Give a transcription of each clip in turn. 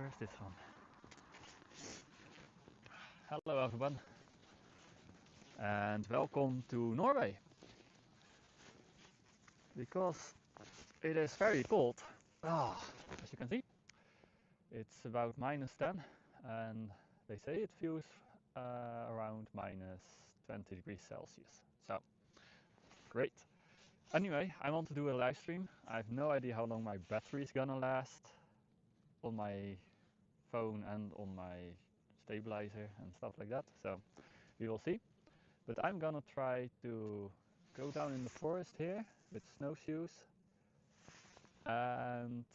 Where's this one? Hello everyone, and welcome to Norway. Because it is very cold. As you can see, it's about -10, and they say it feels around -20 degrees Celsius. So, great. Anyway, I want to do a live stream. I have no idea how long my battery is gonna last on my phone and on my stabilizer and stuff like that. So, we will see. But I'm gonna try to go down in the forest here with snowshoes and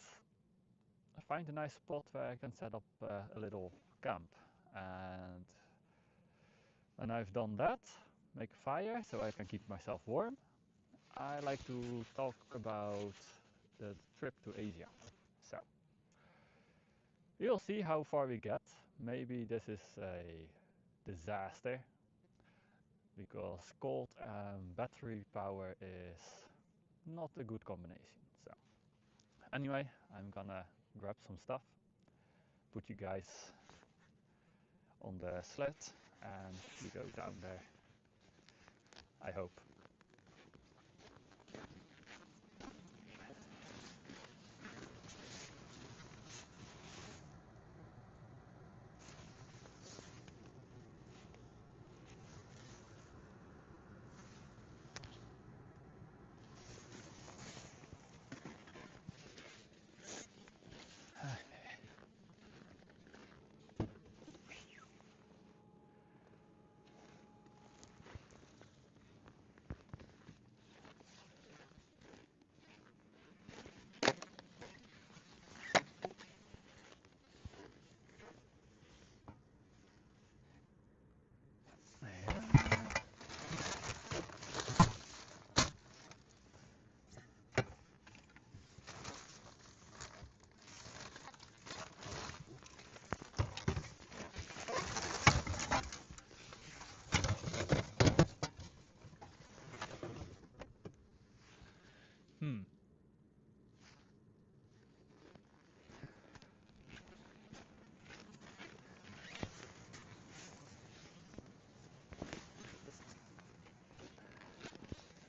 find a nice spot where I can set up a little camp. And when I've done that, make a fire so I can keep myself warm, I like to talk about the trip to Asia. So we'll see how far we get. Maybe this is a disaster because cold and battery power is not a good combination. So anyway, I'm gonna grab some stuff, put you guys on the sled, and we go down there, I hope.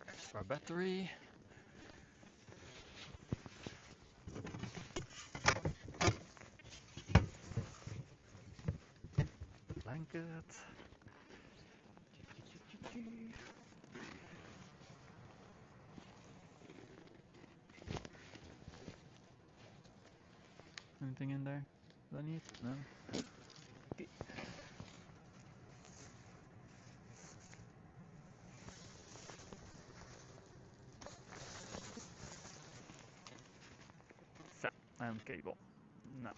Extra battery. Blanket. Anything in there? Do I need? No. Okay. So, and cable. No.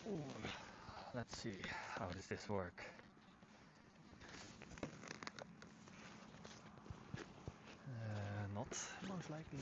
Ooh. Let's see, how does this work? Not most likely.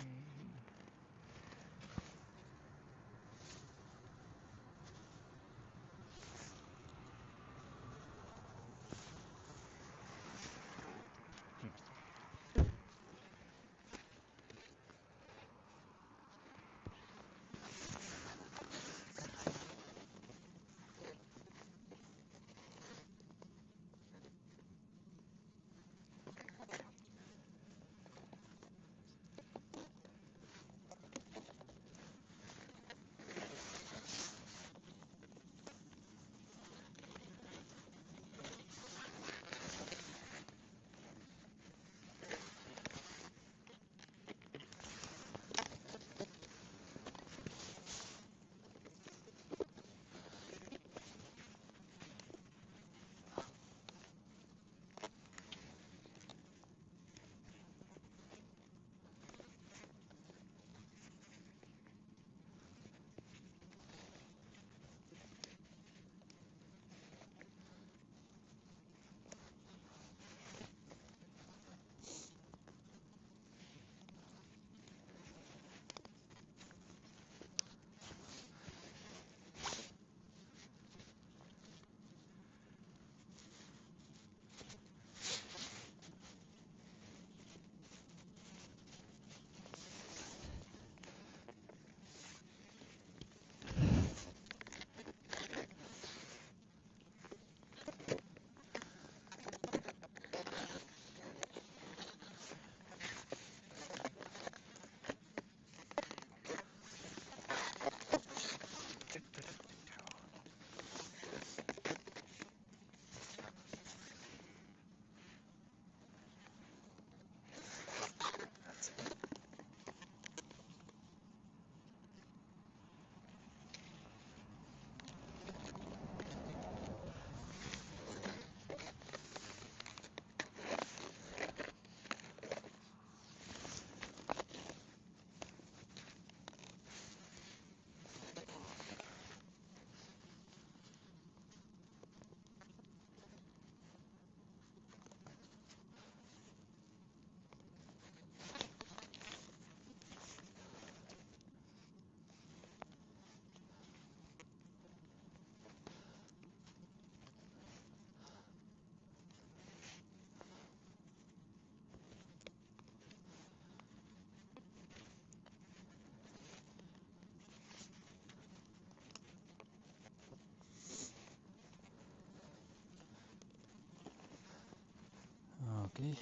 Okay.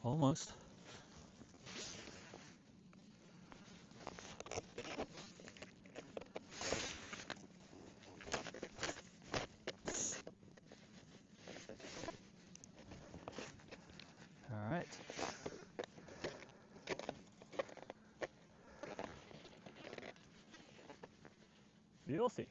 Almost. All right. You'll see.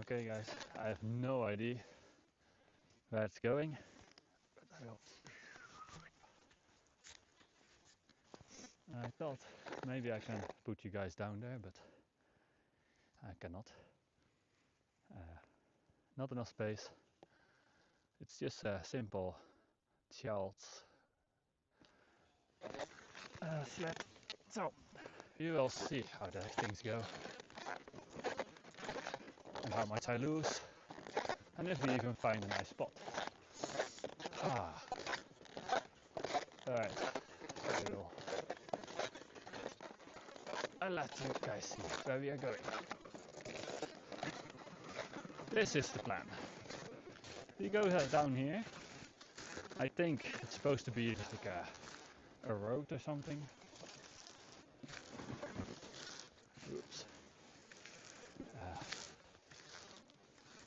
Okay guys, I have no idea where it's going, but I thought maybe I can put you guys down there, but I cannot. Not enough space. It's just a simple Charles sled. So you will see how the things go and how much I lose, and if we even find a nice spot. Alright, I'll let you guys see where we are going. This is the plan. We go down here. I think it's supposed to be like a road or something. Oops.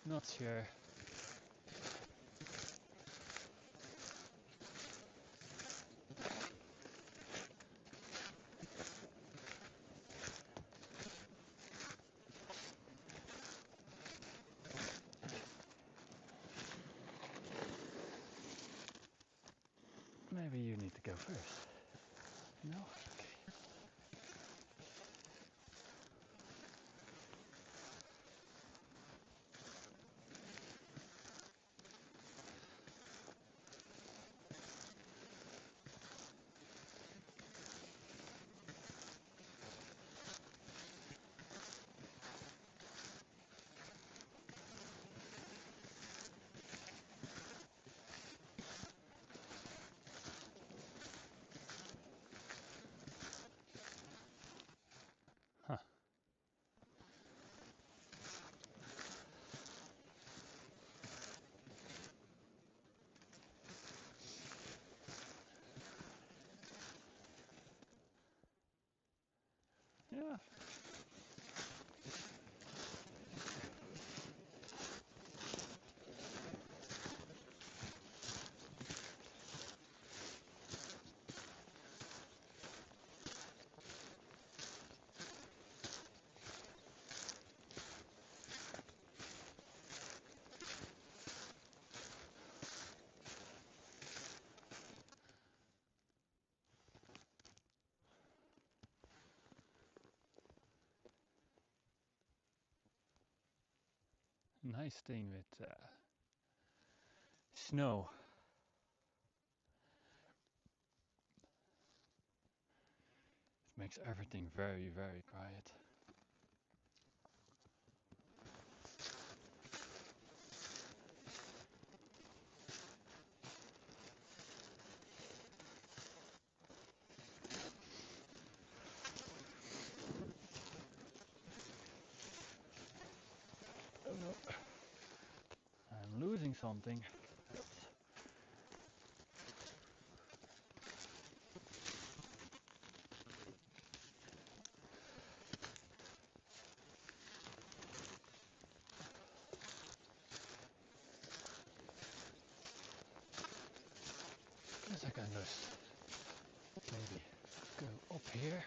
Not sure. Maybe you need to go first. No? Okay. Huh. Yeah. Nice thing with snow. It makes everything very, very quiet. Oh no. I'm losing something. Guess I can just maybe go up here.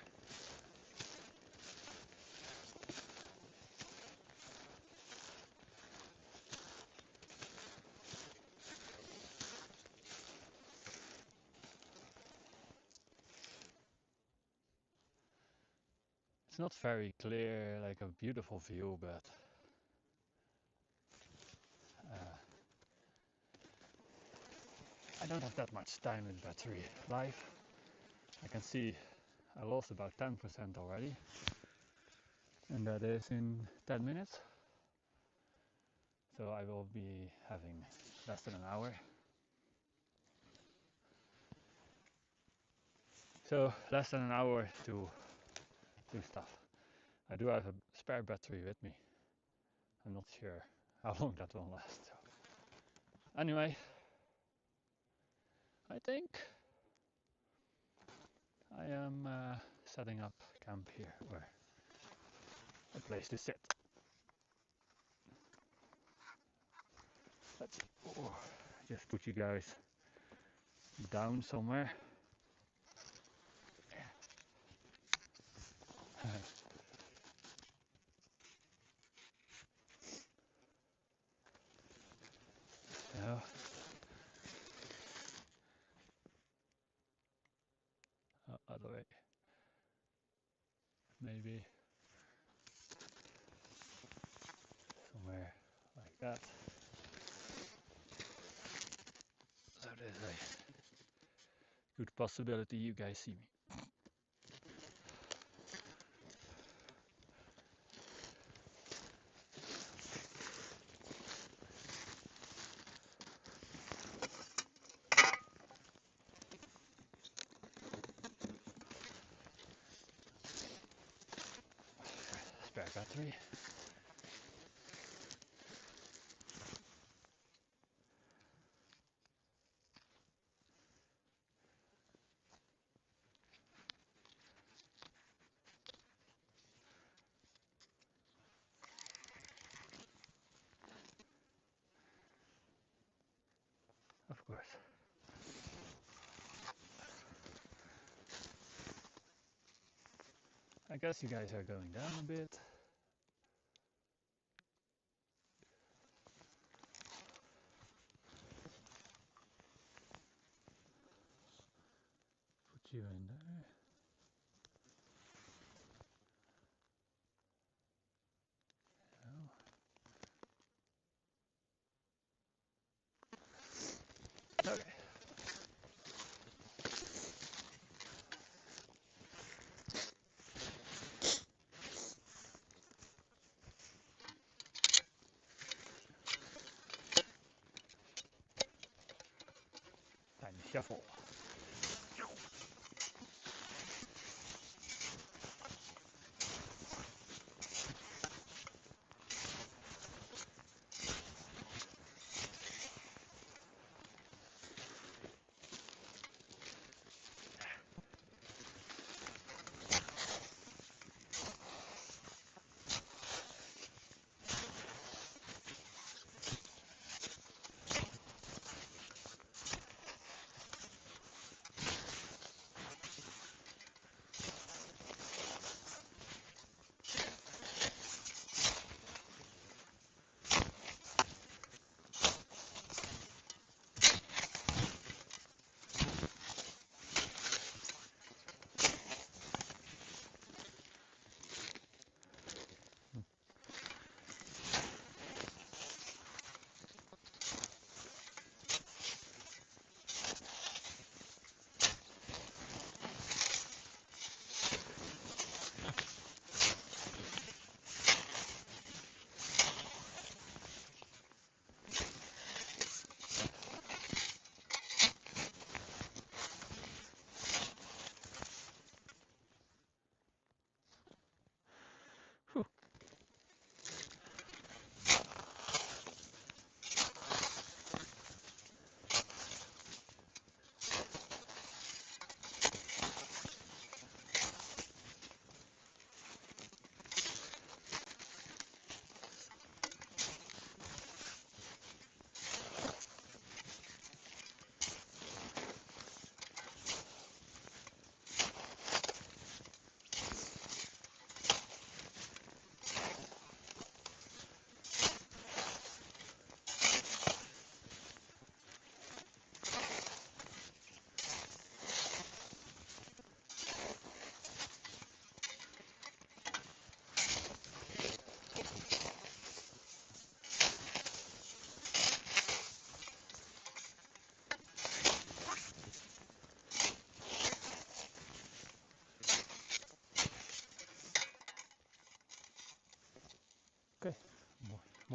It's not very clear, like a beautiful view, but I don't have that much time with battery life. I can see I lost about 10% already, and that is in 10 minutes. So I will be having less than an hour. So less than an hour to do stuff. I do have a spare battery with me. I'm not sure how long that will last. So. Anyway, I think I am setting up camp here, or a place to sit. Let's just put you guys down somewhere. So, other way. Maybe somewhere like that. So there's a good possibility you guys see me. Spare battery. Of course. I guess you guys are going down a bit. Put you in there. No. Okay. Time to shuffle.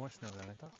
more snow than I thought.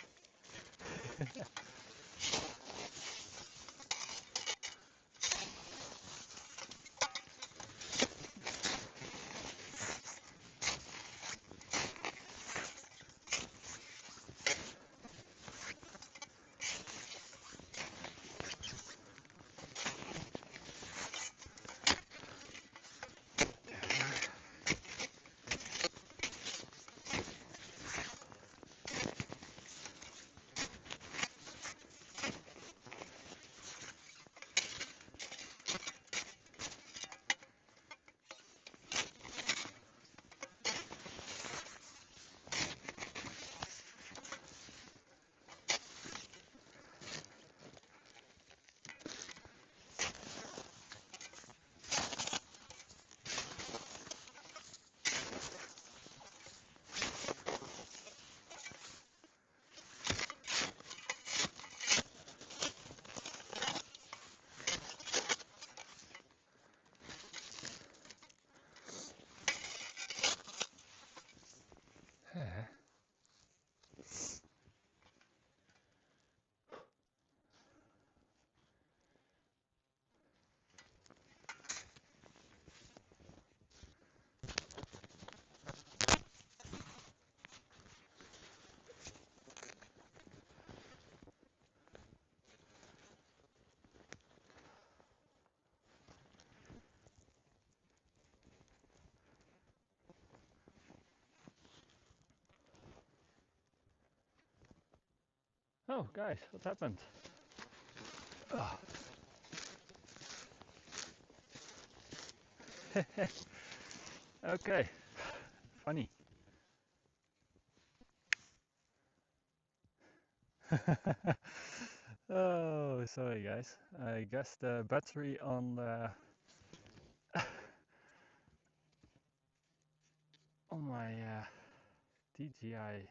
Oh, guys, what happened? Oh. Okay, funny. Oh, sorry guys. I guess the battery on the on my DJI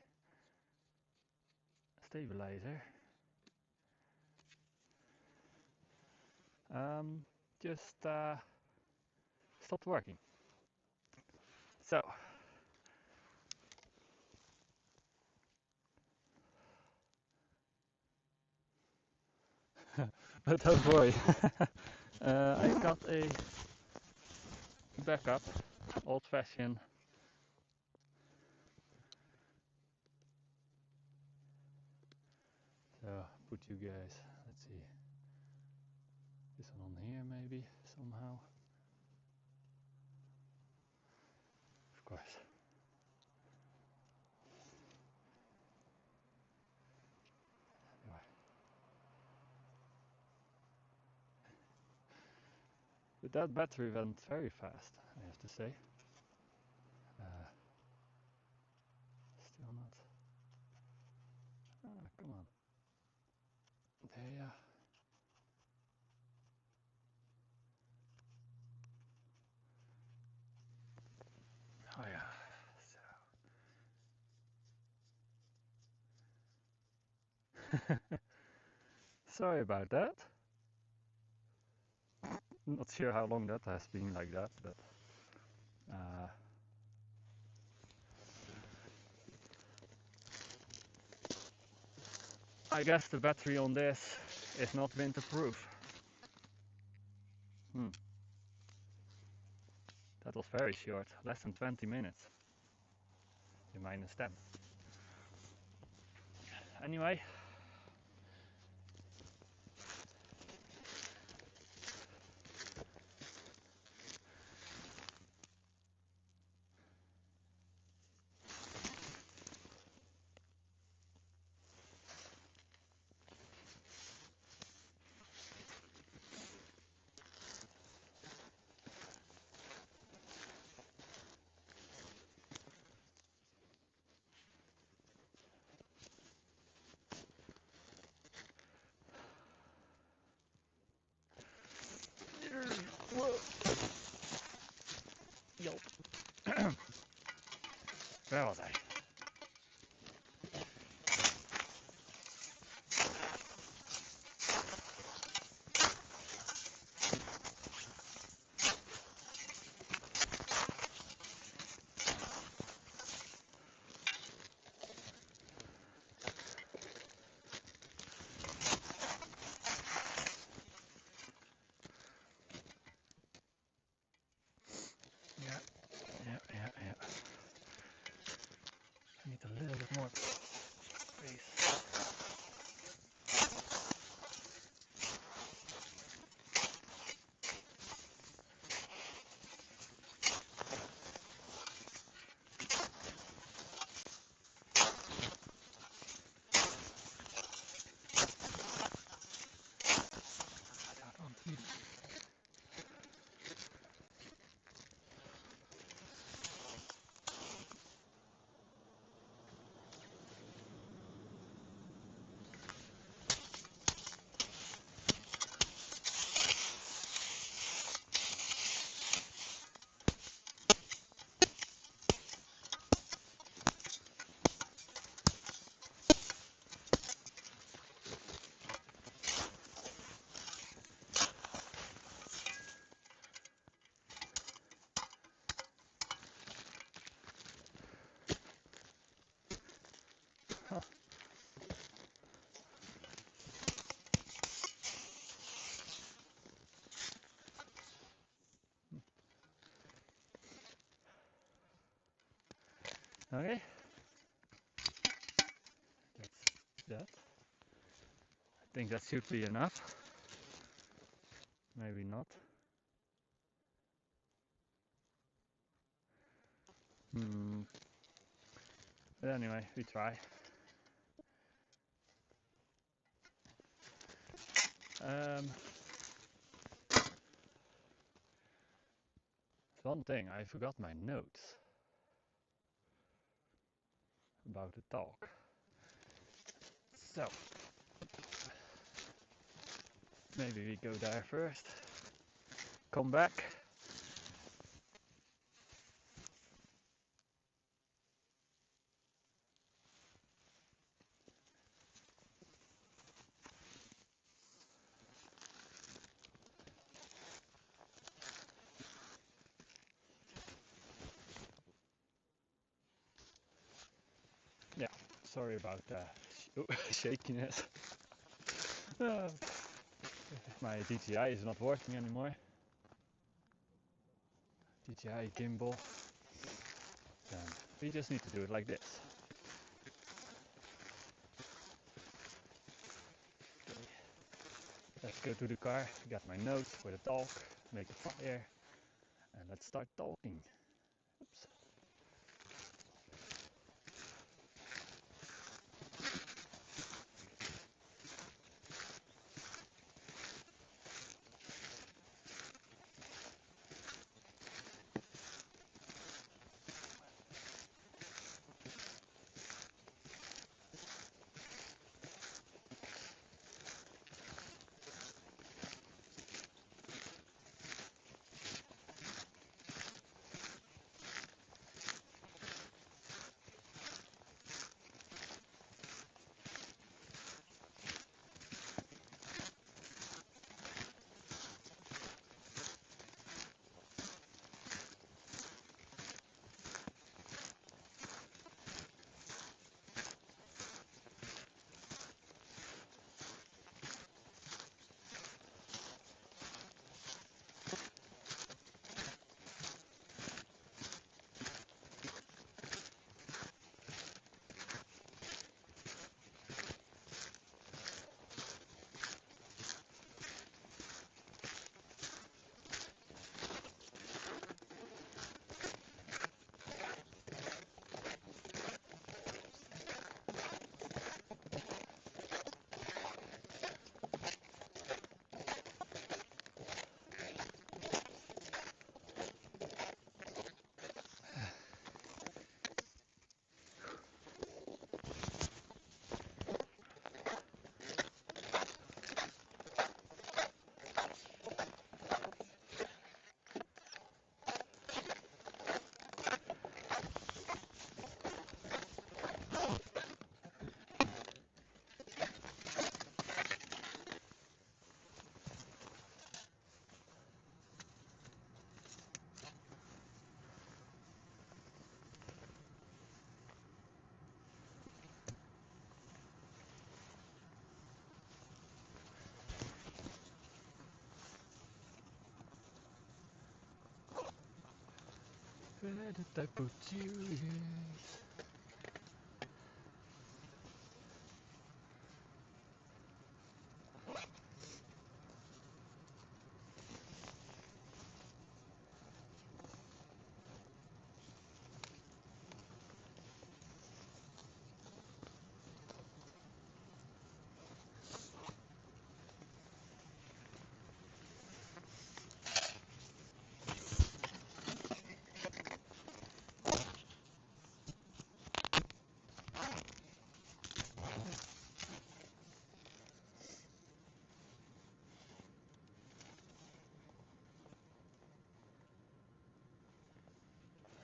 stabilizer just stopped working. So, but don't worry. I've got a backup, old-fashioned. So, put you guys, let's see, this one on here maybe, somehow. Of course. Anyway. But that battery went very fast, I have to say. Still not. Ah, come on. There you are. Oh yeah. So. Sorry about that. Not sure how long that has been like that, but I guess the battery on this is not winterproof. That was very short, less than 20 minutes. You minus 10. Anyway. Whoa. Yelp. Where was I? Okay. That's that. I think that should be enough. Maybe not. But anyway, we try. One thing, I forgot my notes about the talk. So, maybe we go there first. Come back. Yeah, sorry about shakiness. My DJI is not working anymore. DJI gimbal. And we just need to do it like this. Okay. Let's go to the car, get my notes for the talk, make a fire, and let's start talking. Oops. Where did I put you?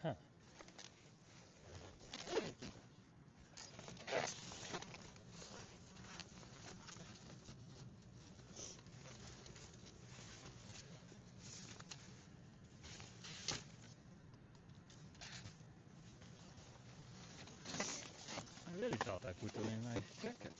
Huh. I really thought I put them in my jacket.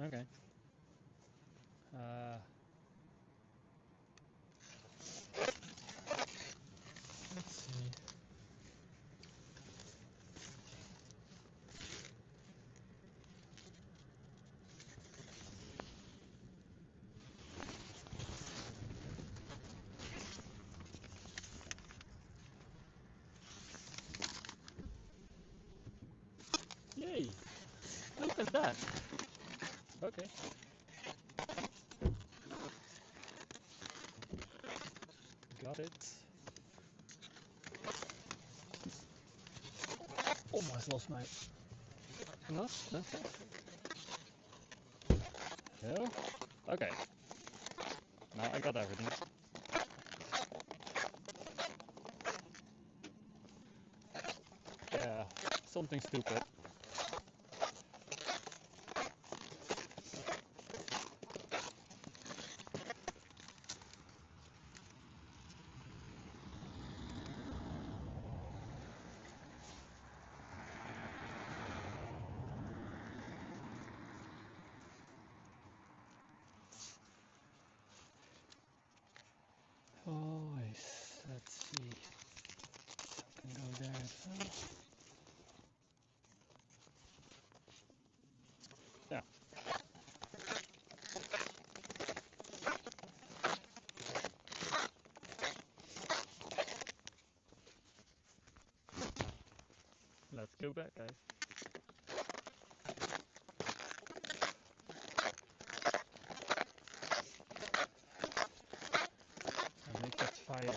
Okay. Let's see. Yay! Look at that! Okay. Got it. Almost lost my... No? Okay. No? Okay. Now I got everything. Yeah, something stupid. Oh, let's see. Can go there as well. Yeah. Let's go back, guys. And make that fire.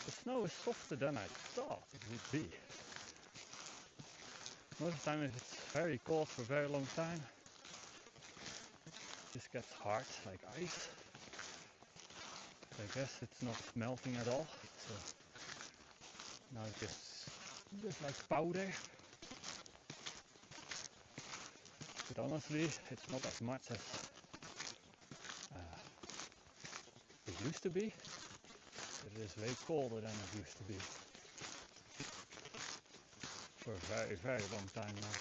The snow is softer than I thought it would be. Most of the time if it's very cold for a very long time, this gets hard like ice. I guess it's not melting at all. So now it's just like powder. But honestly, it's not as much as it used to be. It is way colder than it used to be. For a very, very long time now.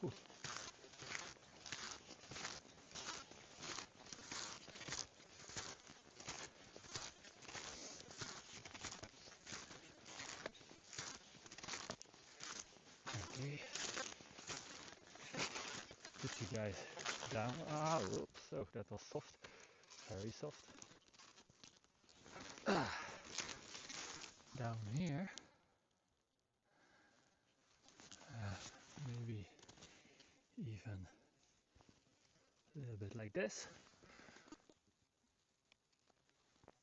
Ooh. Okay. Put you guys down. Ah, oops. So that was soft. Very soft. Down here. Maybe even a little bit like this.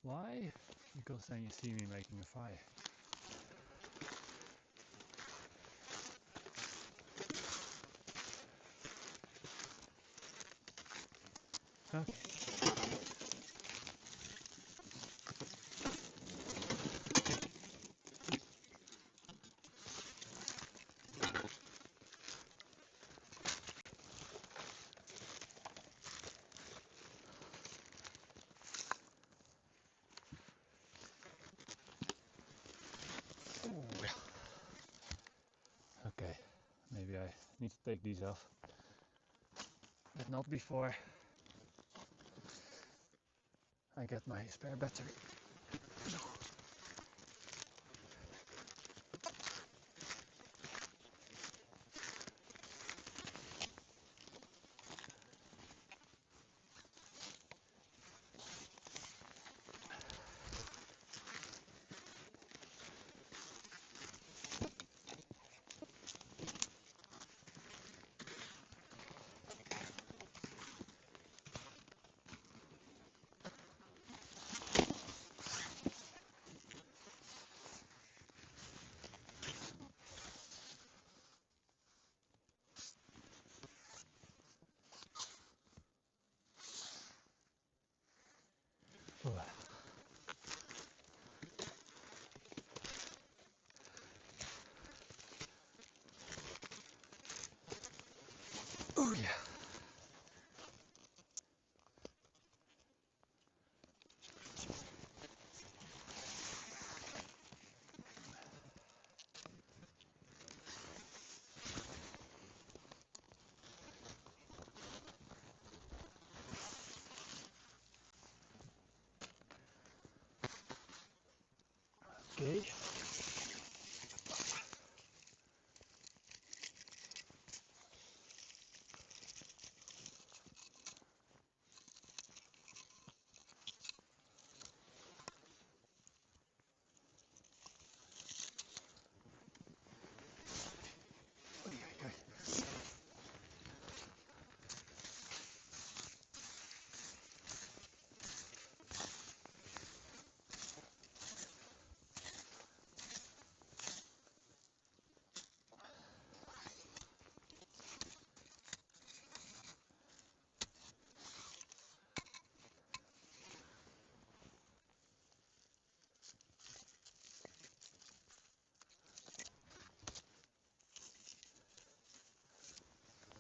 Why? Because then you see me making a fire. Okay. Okay, maybe I need to take these off, but not before I get my spare battery. Oh yeah. Okay.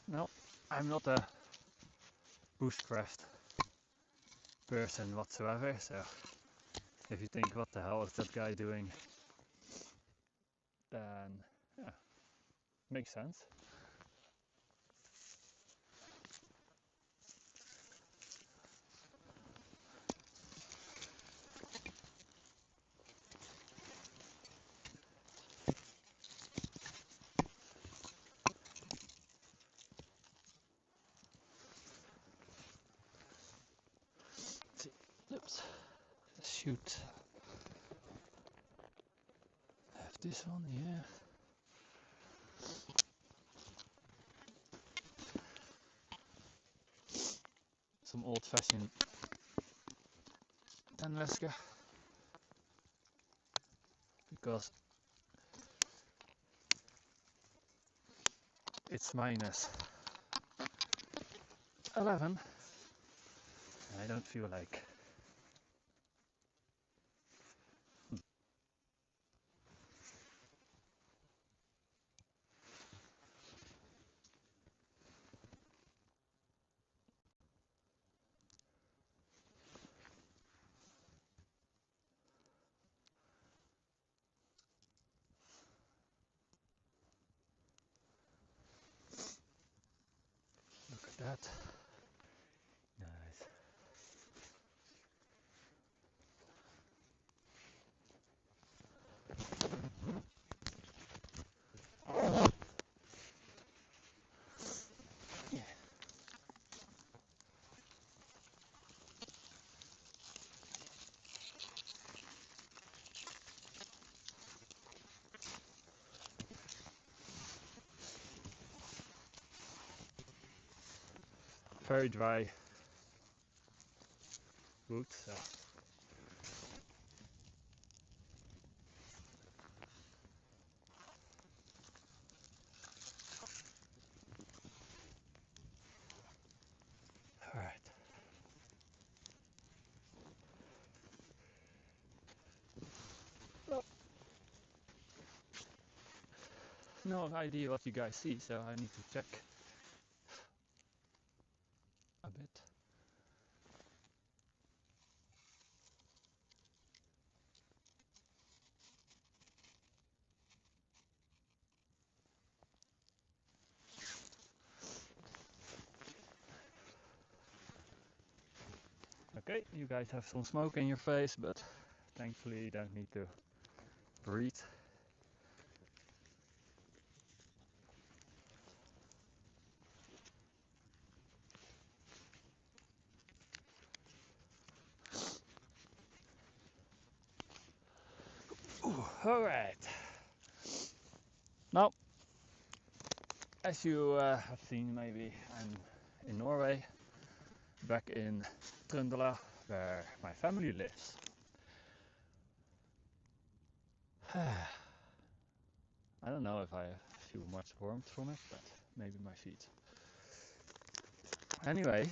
No, I'm not a bushcraft person whatsoever, so if you think what the hell is that guy doing, then yeah, makes sense. Let's see. Oops. Shoot. Have this one, yeah. Some old-fashioned tenväska, because it's minus 11 and I don't feel like look at that. Nice. Yeah. Very dry wood, so alright. Well, no idea what you guys see, so I need to check a bit. Okay, you guys have some smoke in your face, but thankfully you don't need to breathe. Alright. Now, as you have seen, maybe I'm in Norway, back in Trøndelag, where my family lives. I don't know if I feel much warmth from it, but maybe my feet. Anyway,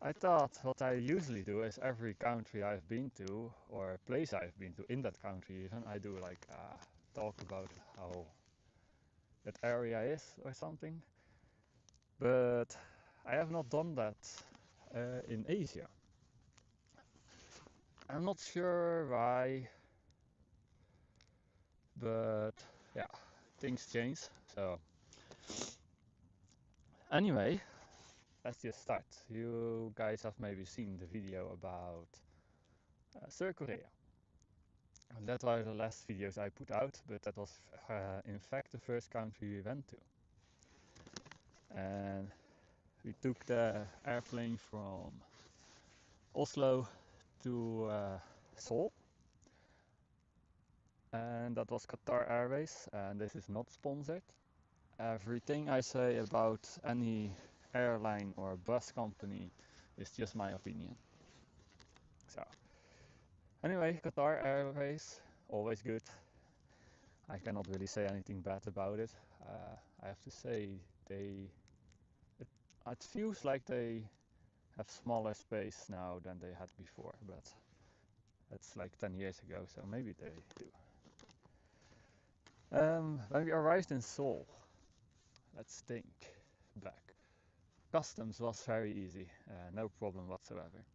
I thought what I usually do is every country I've been to, or place I've been to in that country even, I do like talk about how that area is or something. But I have not done that in Asia. I'm not sure why, but yeah, things change. So anyway, let's just start. You guys have maybe seen the video about South Korea. And that were the last videos I put out, but that was in fact the first country we went to. And we took the airplane from Oslo to Seoul, and that was Qatar Airways, and this is not sponsored. Everything I say about any airline or bus company is just my opinion. So, anyway, Qatar Airways, always good. I cannot really say anything bad about it. I have to say, it feels like they have smaller space now than they had before, but that's like 10 years ago, so maybe they do. When we arrived in Seoul, let's think back. Customs was very easy, no problem whatsoever.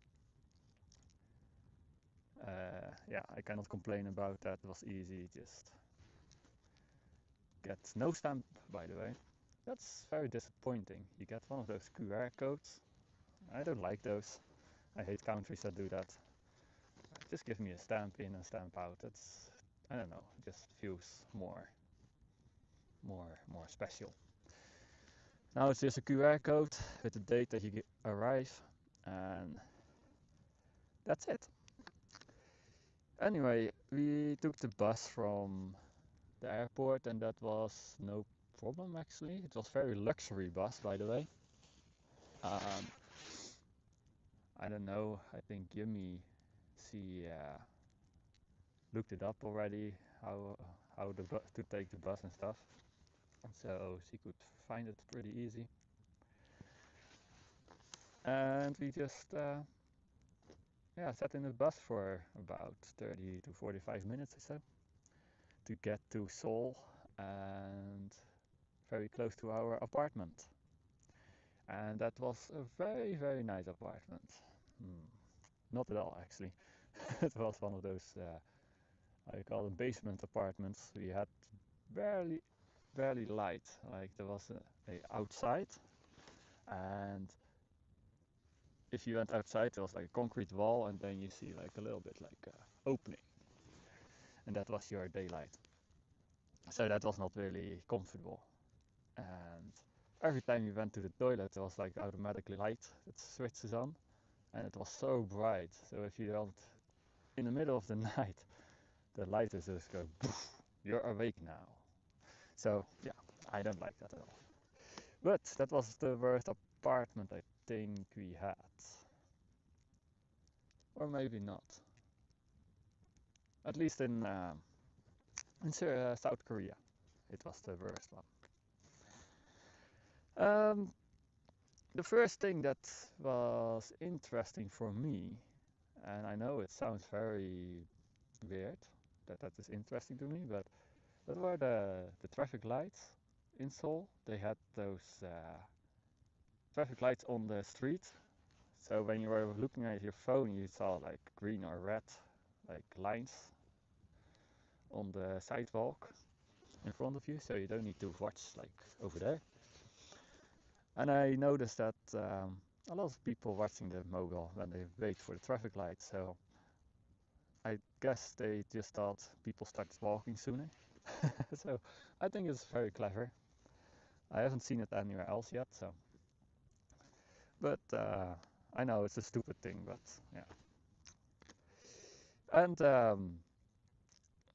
Yeah, I cannot complain about that. It was easy, just get no stamp, by the way. That's very disappointing. You get one of those QR codes. I don't like those. I hate countries that do that. Just give me a stamp in and stamp out. That's, I don't know, just feels more special. Now it's just a QR code with the date that you arrive, and that's it. Anyway, we took the bus from the airport, and that was no problem actually. It was very luxury bus, by the way. I don't know. I think Yumi, she looked it up already, how to take the bus and stuff, so she could find it pretty easy. And we just sat in the bus for about 30 to 45 minutes or so to get to Seoul, and very close to our apartment. And that was a very nice apartment. Not at all actually. It was one of those I call them basement apartments. We had barely light. Like there was a outside, and if you went outside, there was like a concrete wall, and then you see like a little bit like opening, and that was your daylight. So that was not really comfortable. And every time you went to the toilet, there was like automatically light that switches on, and it was so bright. So if you don't, in the middle of the night, the light is just go, poof, you're awake now. So yeah, I don't like that at all. But that was the worst apartment I think we had. Or maybe not. At least in South Korea, it was the worst one. The first thing that was interesting for me, and I know it sounds very weird that is interesting to me, but that were the traffic lights in Seoul. They had those traffic lights on the street. So when you were looking at your phone, you saw like green or red, like lines on the sidewalk in front of you, so you don't need to watch like over there. And I noticed that a lot of people watching the mobile when they wait for the traffic light, so I guess they just thought people started walking sooner. So I think it's very clever. I haven't seen it anywhere else yet, so. But I know it's a stupid thing, but yeah. And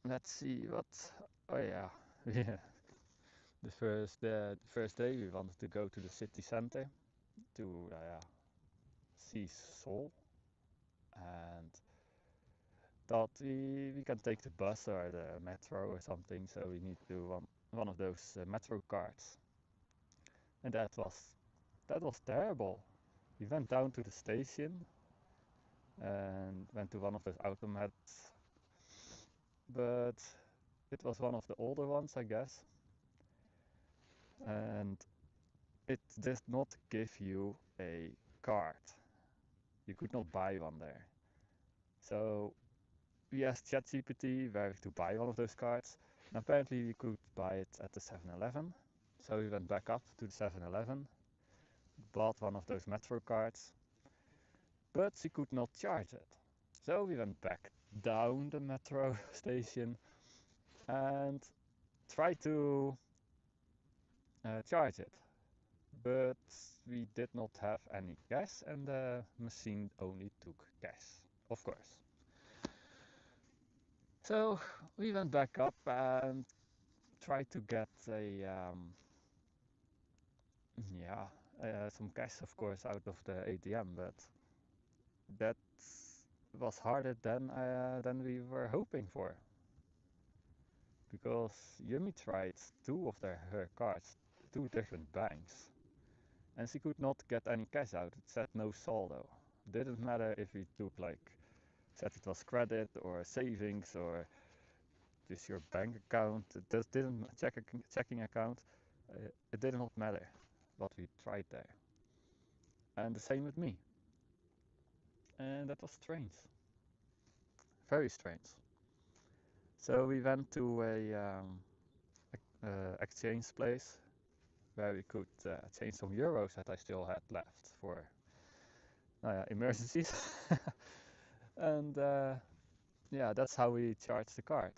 let's see what. Oh yeah, yeah. The first day we wanted to go to the city center to see Seoul, and thought we can take the bus or the metro or something. So we need to do one of those metro cards, and that was terrible. We went down to the station and went to one of those automats, but it was one of the older ones, I guess. and it did not give you a card. You could not buy one there. So we asked ChatGPT where to buy one of those cards, and apparently we could buy it at the 7-Eleven. So we went back up to the 7-Eleven, bought one of those Metro cards, but she could not charge it. So we went back down the metro station and tried to charge it, but we did not have any cash and the machine only took cash, of course. So we went back up and tried to get some cash, of course, out of the ATM, but that was harder than we were hoping for, because Yumi tried her cards, two different banks, and she could not get any cash out. It said no saldo. Didn't matter if we took said it was credit or savings or just your bank account. It just didn't checking account. It did not matter what we tried there. And the same with me. And that was strange. Very strange. So we went to a exchange place where we could change some euros that I still had left for emergencies. And yeah, that's how we charged the card.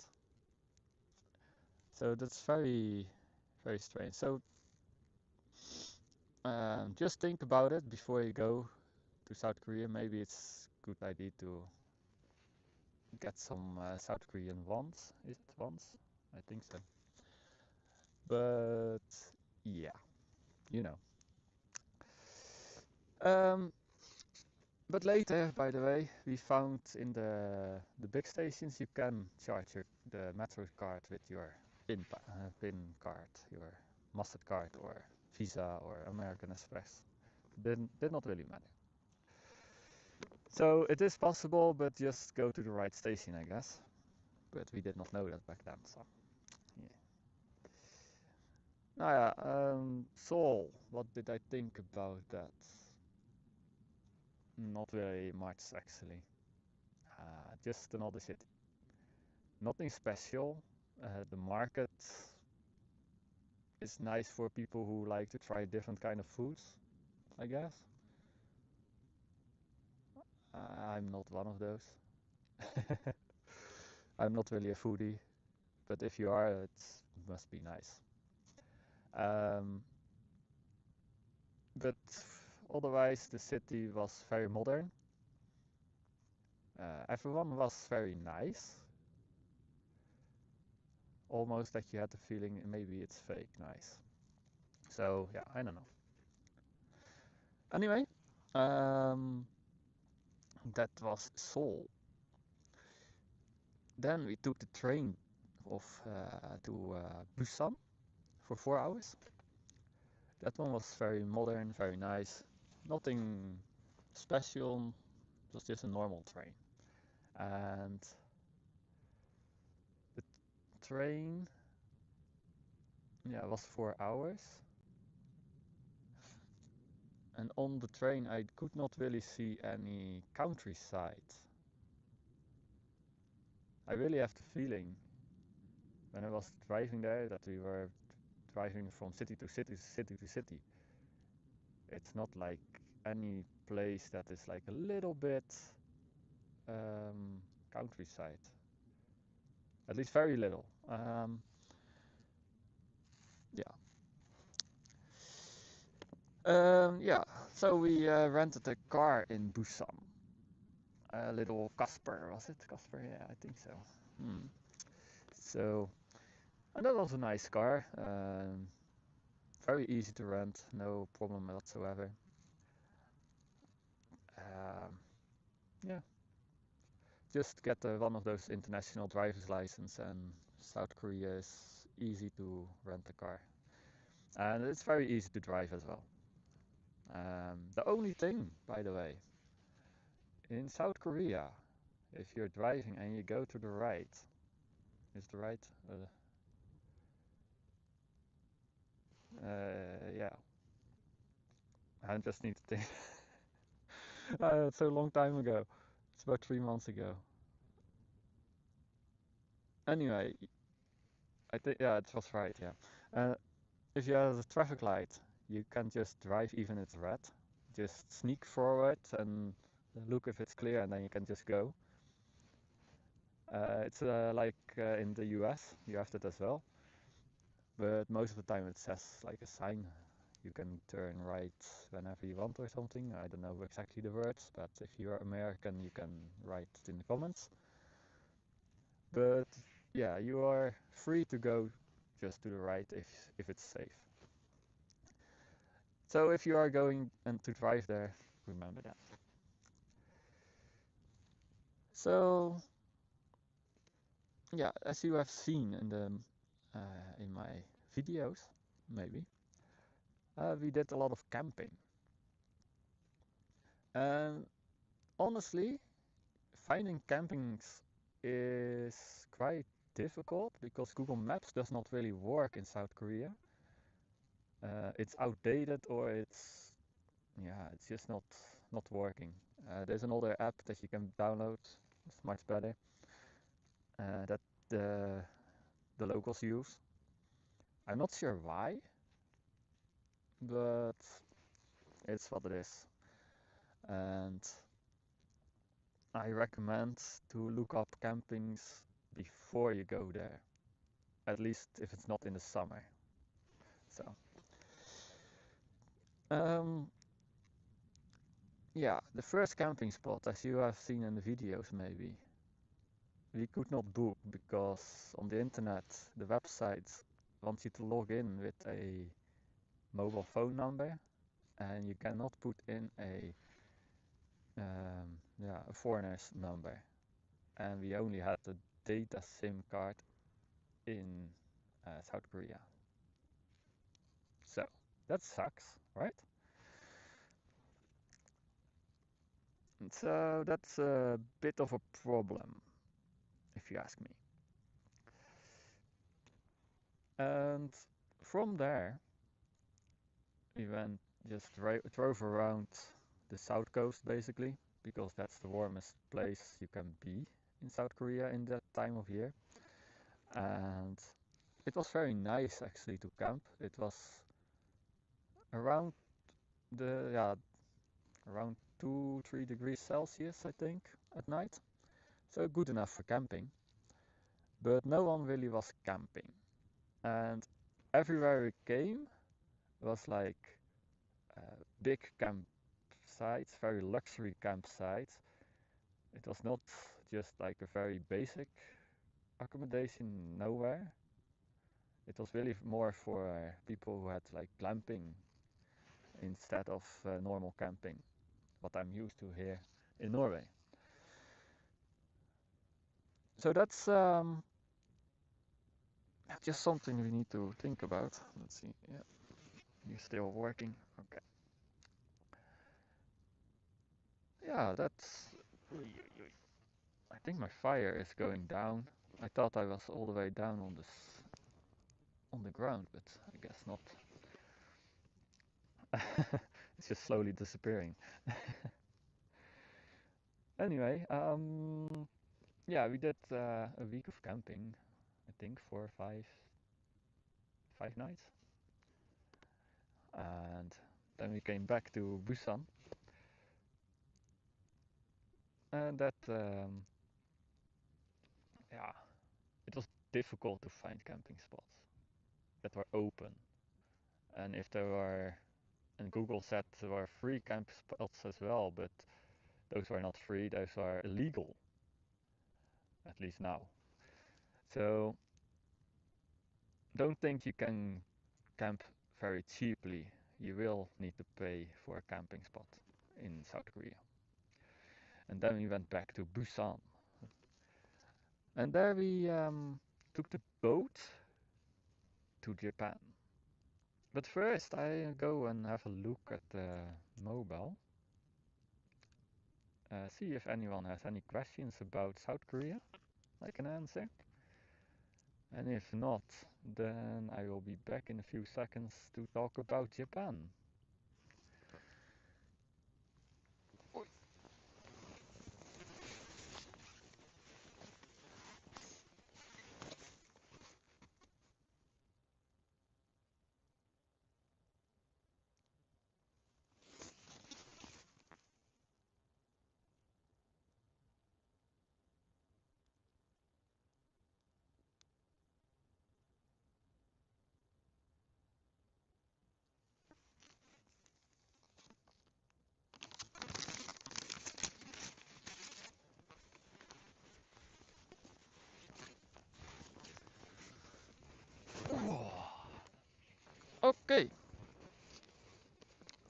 So that's very, very strange. So just think about it before you go to South Korea. Maybe it's a good idea to get some South Korean wons. Is it wons? I think so. But yeah, you know. Um, but later, by the way, we found in the big stations you can charge the Metro card with your PIN card, your Master card or Visa or American Express. Did not really matter. So it is possible, but just go to the right station, I guess. But we did not know that back then, so yeah. Nou ja, Seoul, what did I think about that? Not very much, actually. Just another city. Nothing special. The market is nice for people who like to try different kind of foods, I guess. I'm not one of those. I'm not really a foodie, but if you are, it must be nice. But otherwise, the city was very modern. Everyone was very nice. Almost that you had the feeling maybe it's fake nice. So yeah, I don't know. Anyway, that was Seoul. Then we took the train to Busan for 4 hours. That one was very modern, very nice. Nothing special, it was just a normal train. And the train, yeah, was 4 hours. And on the train, I could not really see any countryside. I really have the feeling when I was driving there that we were driving from city to city, city to city. It's not like any place that is like a little bit countryside. At least very little. Yeah. Yeah, so we rented a car in Busan. A little Casper, was it? Casper, yeah, I think so. So, and that was a nice car. Very easy to rent, no problem whatsoever. Yeah, just get one of those international driver's license, and South Korea is easy to rent a car. And it's very easy to drive as well. The only thing, by the way, in South Korea, if you're driving and you go to the right, is the right? Yeah, I just need to think. It's so long time ago. It's about 3 months ago. Anyway, I think yeah, it was right. Yeah, if you have a traffic light, you can just drive even if it's red. Just sneak forward and look if it's clear, and then you can just go. It's like in the US, you have that as well. But most of the time it says like a sign. You can turn right whenever you want or something. I don't know exactly the words, but if you're American, you can write it in the comments. But yeah, you are free to go just to the right if it's safe. So if you are going and to drive there, remember that. So yeah, as you have seen in my videos, maybe we did a lot of camping, and honestly, finding campings is quite difficult because Google Maps does not really work in South Korea. It's outdated or it's just not working. There's another app that you can download. It's much better. That the locals use. I'm not sure why, but it's what it is. And I recommend to look up campings before you go there, at least if it's not in the summer. So, um, yeah, the first camping spot, as you have seen in the videos, maybe we could not book because on the internet, the website wants you to log in with a mobile phone number, and you cannot put in a foreigner's number. And we only had the data SIM card in South Korea. So that sucks, right? And so that's a bit of a problem, if you ask me. And from there, we went just drove around the south coast basically, because that's the warmest place you can be in South Korea in that time of year. And it was very nice actually to camp. It was around around 2-3 degrees Celsius, I think, at night. So good enough for camping. But no one really was camping. And everywhere we came was like big campsites, very luxury campsites. It was not just like a very basic accommodation nowhere. It was really more for people who had like glamping instead of normal camping, what I'm used to here in Norway. So that's just something we need to think about. Let's see. Yeah, you're still working. Okay. Yeah, that's. I think my fire is going down. I thought I was all the way down on the ground, but I guess not. It's just slowly disappearing. Anyway, yeah, we did a week of camping. I think 4 or 5 nights, and then we came back to Busan, and yeah, it was difficult to find camping spots that were open, and if there were, and Google said there were free camp spots as well, but those were not free; those are illegal, at least now. So don't think you can camp very cheaply. You will need to pay for a camping spot in South Korea. And then we went back to Busan. And there we took the boat to Japan. But first I go and have a look at the mobile. See if anyone has any questions about South Korea I can answer. And if not, then I will be back in a few seconds to talk about Japan. Okay,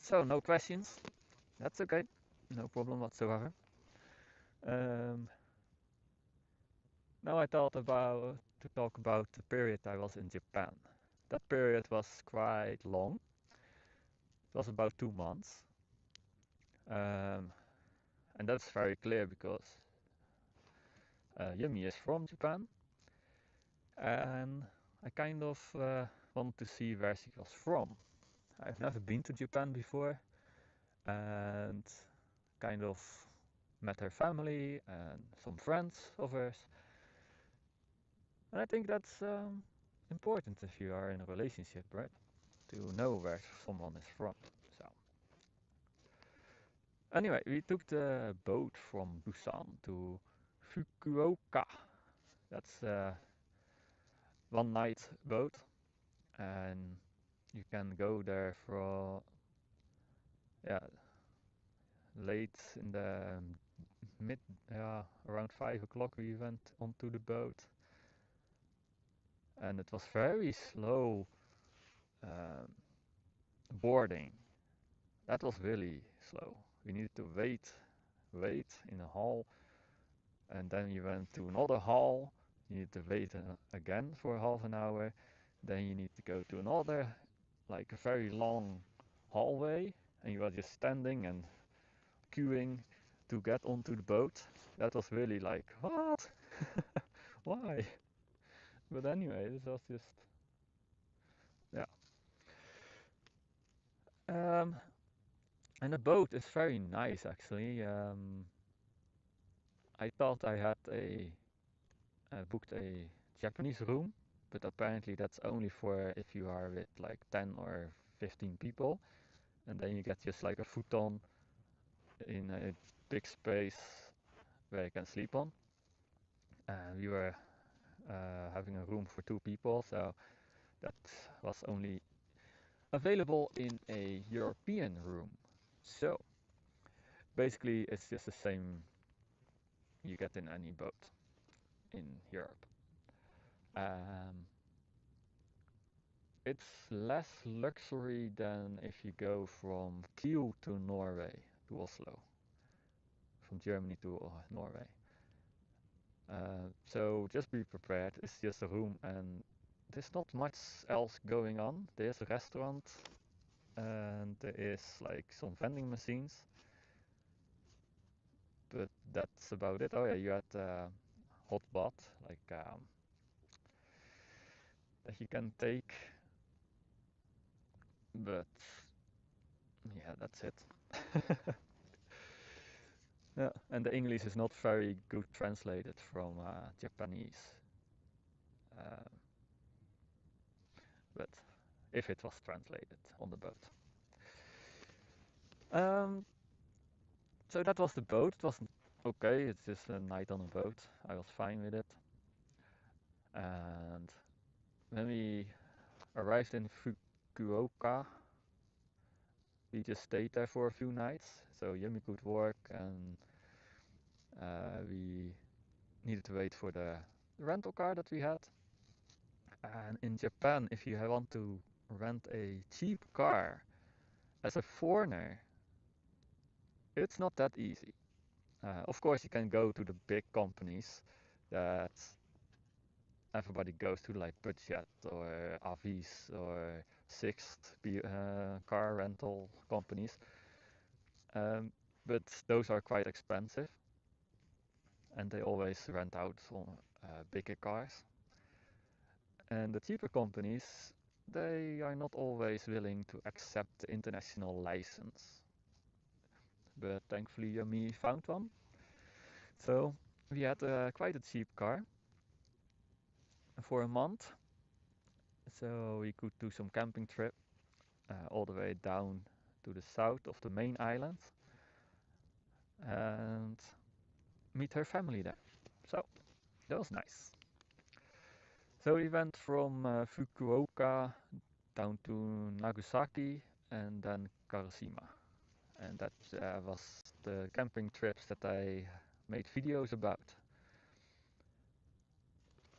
so no questions. That's okay. No problem whatsoever. Um, Now I thought about to talk about the period I was in Japan. That period was quite long. It was about 2 months. Um, and that's very clear because Yumi is from Japan, and I kind of wanted to see where she was from. I've never been to Japan before, and kind of met her family and some friends of hers. And I think that's important if you are in a relationship, right? To know where someone is from. So anyway, we took the boat from Busan to Fukuoka. That's a one night boat, and you can go there for yeah late in the mid around 5 o'clock. We went onto the boat, and it was very slow um, boarding. That was really slow. We needed to wait in a hall, and then you went to another hall. You need to wait again for half an hour. Then you need to go to another, like a very long hallway, and you are just standing and queuing to get onto the boat. That was really like, what? Why? But anyway, this was just, yeah. Um, and the boat is very nice actually. I thought I had booked a Japanese room, but apparently that's only for if you are with like 10 or 15 people, and then you get just like a futon in a big space where you can sleep on. And we were having a room for 2 people, so that was only available in a European room. So basically, it's just the same you get in any boat in Europe. Um, it's less luxury than if you go from Kiel to Norway to Oslo, from Germany to Norway. So just be prepared. It's just a room, and there's not much else going on. There's a restaurant, and there is like some vending machines, but that's about it. Oh yeah, you had hot bath, like that you can take, but yeah, that's it. Yeah, and the English is not very good translated from Japanese, uh, but if it was translated on the boat. Um, so that was the boat. It was okay. It's just a night on a boat. I was fine with it. And when we arrived in Fukuoka, we just stayed there for a few nights. So Yumi could work, and we needed to wait for the rental car that we had. And in Japan, if you want to rent a cheap car as a foreigner, it's not that easy. Of course, you can go to the big companies that everybody goes to, like Budget or Avis or Sixt car rental companies. Um, but those are quite expensive, and they always rent out some bigger cars. And the cheaper companies, they are not always willing to accept the international license. But thankfully Yummy found one. So we had quite a cheap car for a month. So we could do some camping trip all the way down to the south of the main island and meet her family there. So that was nice. So we went from Fukuoka down to Nagasaki and then Karasima. And that was the camping trips that I made videos about.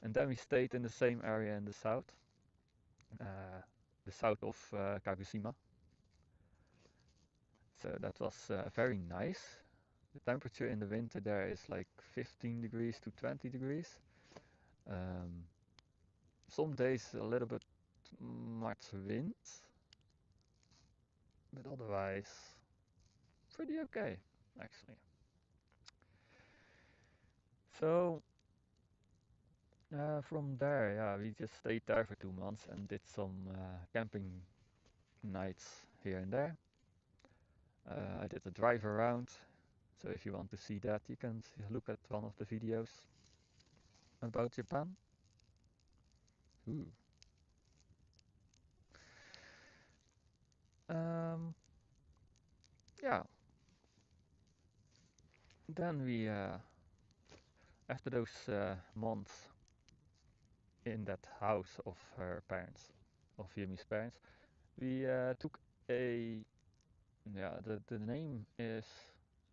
And then we stayed in the same area in uh, the south of Kagoshima. So that was very nice. The temperature in the winter there is like 15 degrees to 20 degrees. Um, some days a little bit much wind, but otherwise pretty okay actually. So from there, yeah, we just stayed there for 2 months and did some camping nights here and there. I did a drive around, so if you want to see that, you can look at one of the videos about Japan. Ooh. Um, yeah, then we, after those months in that house of her parents, of Yumi's parents, we took a, yeah, the name is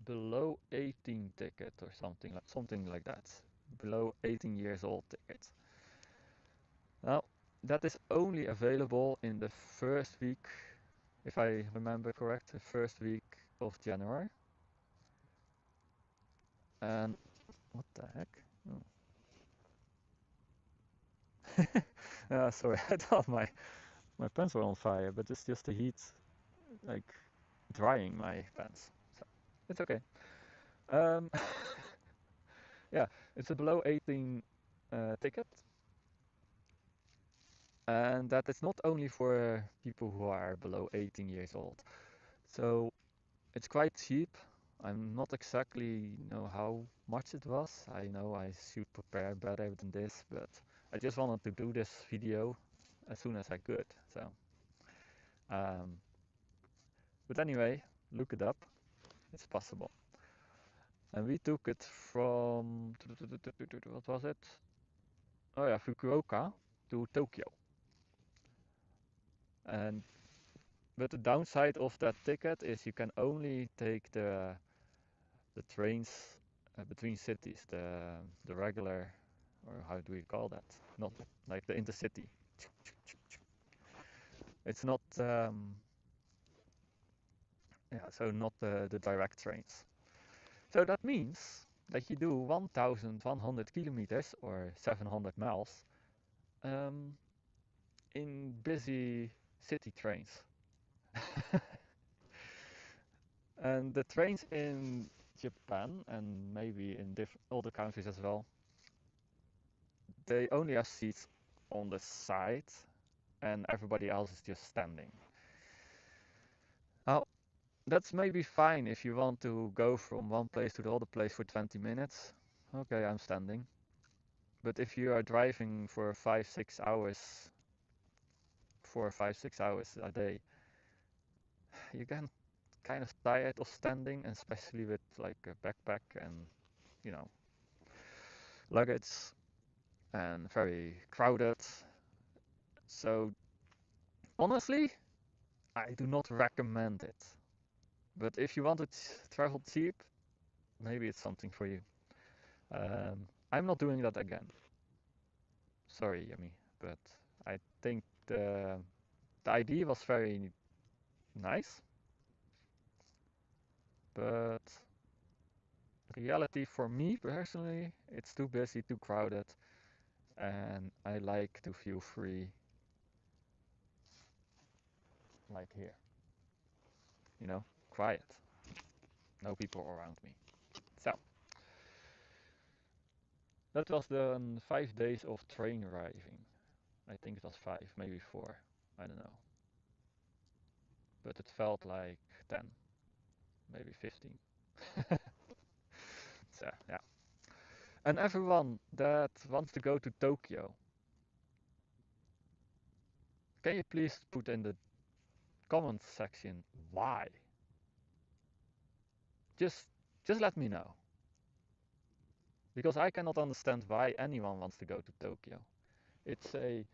below 18 ticket or something like that. Below 18 years old ticket. Now, that is only available in the first week, if I remember correct, the first week of January. And what the heck? Oh. Sorry, I thought my pants were on fire, but it's just the heat, like drying my pants. So it's okay. Um, yeah, it's a below 18 ticket, and that is not only for people who are below 18 years old. So it's quite cheap. I'm not exactly know how much it was. I know I should prepare better than this, but I just wanted to do this video as soon as I could. So, um, but anyway, look it up. It's possible. And we took it from what was it? Oh yeah, Fukuoka to Tokyo. And but the downside of that ticket is you can only take the trains between cities, the regular, or how do we call that? Not like the intercity. It's not, yeah, so not the direct trains. So that means that you do 1,100 kilometers or 700 miles um, in busy city trains. And the trains in Japan and maybe in other countries as well, they only have seats on the side and everybody else is just standing. Now, that's maybe fine if you want to go from one place to the other place for 20 minutes. Okay, I'm standing. But if you are driving for 5-6 hours, 4 5 6 hours a day, you get kind of tired of standing, especially with like a backpack and, you know, luggage and very crowded. So honestly, I do not recommend it. But if you want to travel cheap, maybe it's something for you. I'm not doing that again. Sorry, Yumi, but I think the idea was very nice, but reality for me personally, it's too busy, too crowded, and I like to feel free, like here, quiet, no people around me. So that was the 5 days of train riding, I think it was 5, maybe 4. I don't know. But it felt like 10, maybe 15. So, yeah. And everyone that wants to go to Tokyo, can you please put in the comments section why? Just just let me know. Because I cannot understand why anyone wants to go to Tokyo. It's a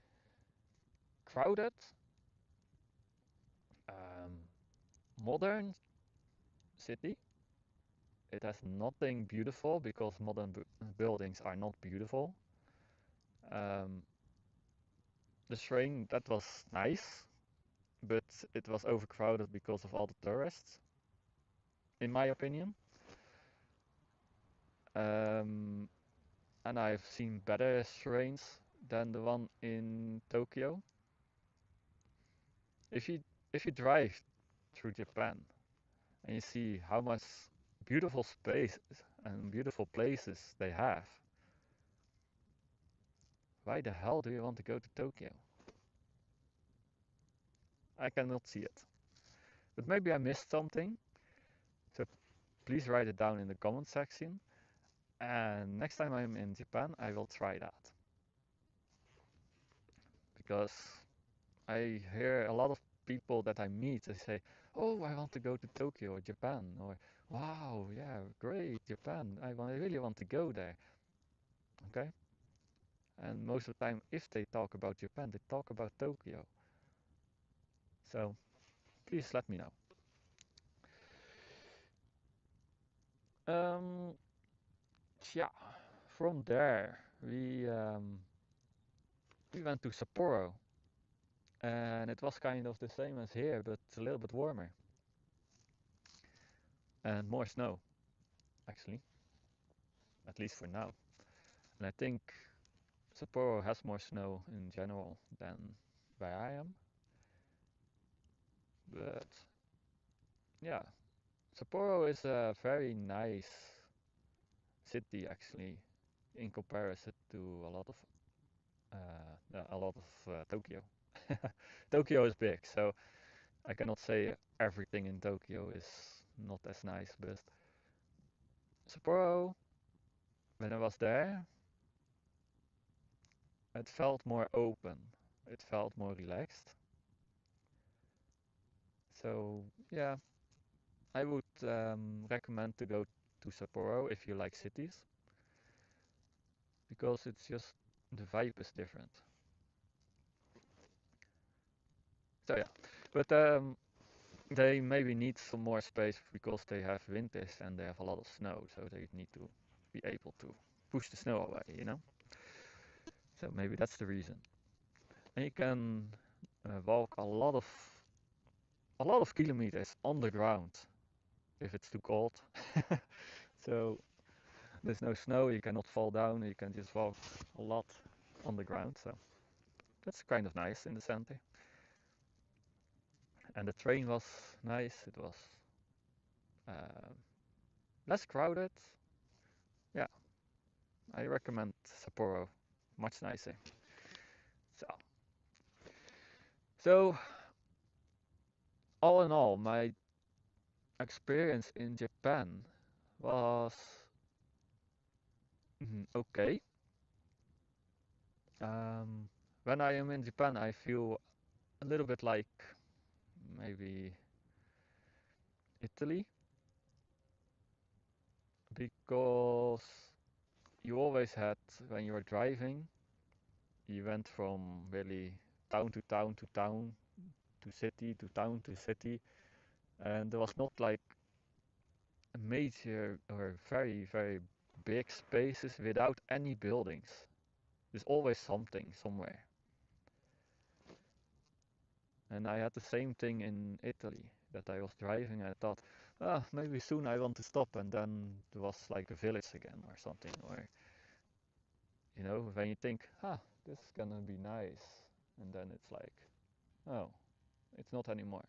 crowded, um, modern city. It has nothing beautiful because modern buildings are not beautiful. Um, the train that was nice, but it was overcrowded because of all the tourists, in my opinion. Um, and I've seen better trains than the one in Tokyo. If you if you drive through Japan and you see how much beautiful space and beautiful places they have, why the hell do you want to go to Tokyo? I cannot see it. But maybe I missed something, so please write it down in the comment section. And next time I'm in Japan, I will try that. Because I hear a lot of people that I meet, they say, oh, I want to go to Tokyo or Japan, or wow, yeah, great, Japan, I really want to go there. Okay? And most of the time, if they talk about Japan, they talk about Tokyo. So please let me know. Um, yeah, from there we went to Sapporo, and it was kind of the same as here, but a little bit warmer and more snow, actually, at least for now. And I think Sapporo has more snow in general than where I am, but yeah, Sapporo is a very nice city actually in comparison to a lot of Tokyo. Tokyo is big, so I cannot say everything in Tokyo is not as nice, but Sapporo, when I was there, it felt more open. It felt more relaxed. So yeah, I would recommend to go to Sapporo if you like cities, because it's just the vibe is different. So yeah, but they maybe need some more space because they have winters and they have a lot of snow, so they need to be able to push the snow away, you know? So maybe that's the reason. And you can walk a lot of kilometers on the ground if it's too cold. So there's no snow, you cannot fall down, you can just walk a lot on the ground. So that's kind of nice in the center. And the train was nice. It was uh, less crowded. Yeah, I recommend Sapporo. Much nicer. So, so all in all, my experience in Japan was okay. Um, when I am in Japan, I feel a little bit like maybe Italy, because you always had, when you were driving, you went from really town to town to town to city to town to city, and there was not like a major or very big spaces without any buildings. There's always something somewhere. And I had the same thing in Italy, that I was driving and I thought, ah, maybe soon I want to stop, and then there was like a village again or something, or when you think, ah, this is gonna be nice, and then it's like, oh, it's not anymore.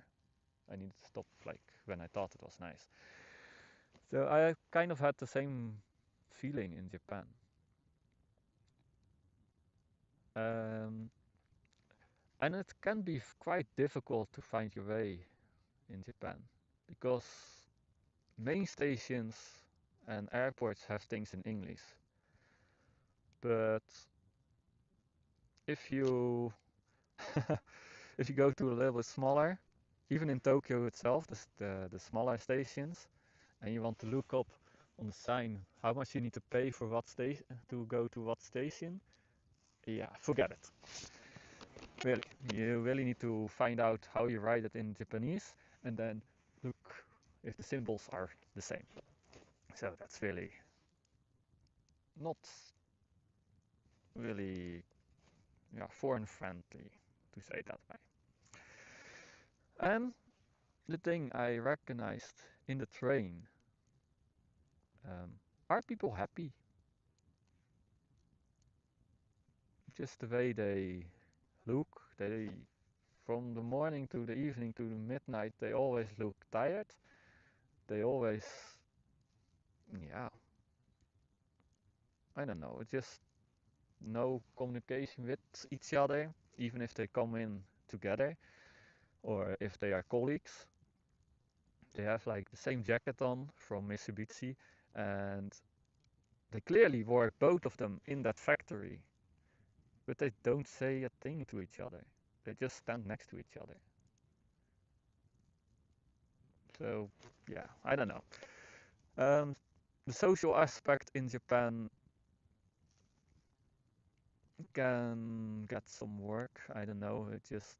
I need to stop like when I thought it was nice. So I kind of had the same feeling in Japan. Um, And it can be quite difficult to find your way in Japan because main stations and airports have things in English. But if you if you go to a little bit smaller, even in Tokyo itself, the smaller stations, and you want to look up on the sign how much you need to pay for what station to go to what station, yeah, forget it. Really, you really need to find out how you write it in Japanese and then look if the symbols are the same. So that's really not really, yeah, foreign friendly to say that way. And the thing I recognized in the train, um, are people happy? Just the way they look, they from the morning to the evening to the midnight, they always look tired. They always, yeah, I don't know, just no communication with each other, even if they come in together or if they are colleagues. They have like the same jacket on from Mitsubishi, and they clearly work both of them in that factory, but they don't say a thing to each other. They just stand next to each other. So, yeah, I don't know. The social aspect in Japan can get some work. I don't know. It just,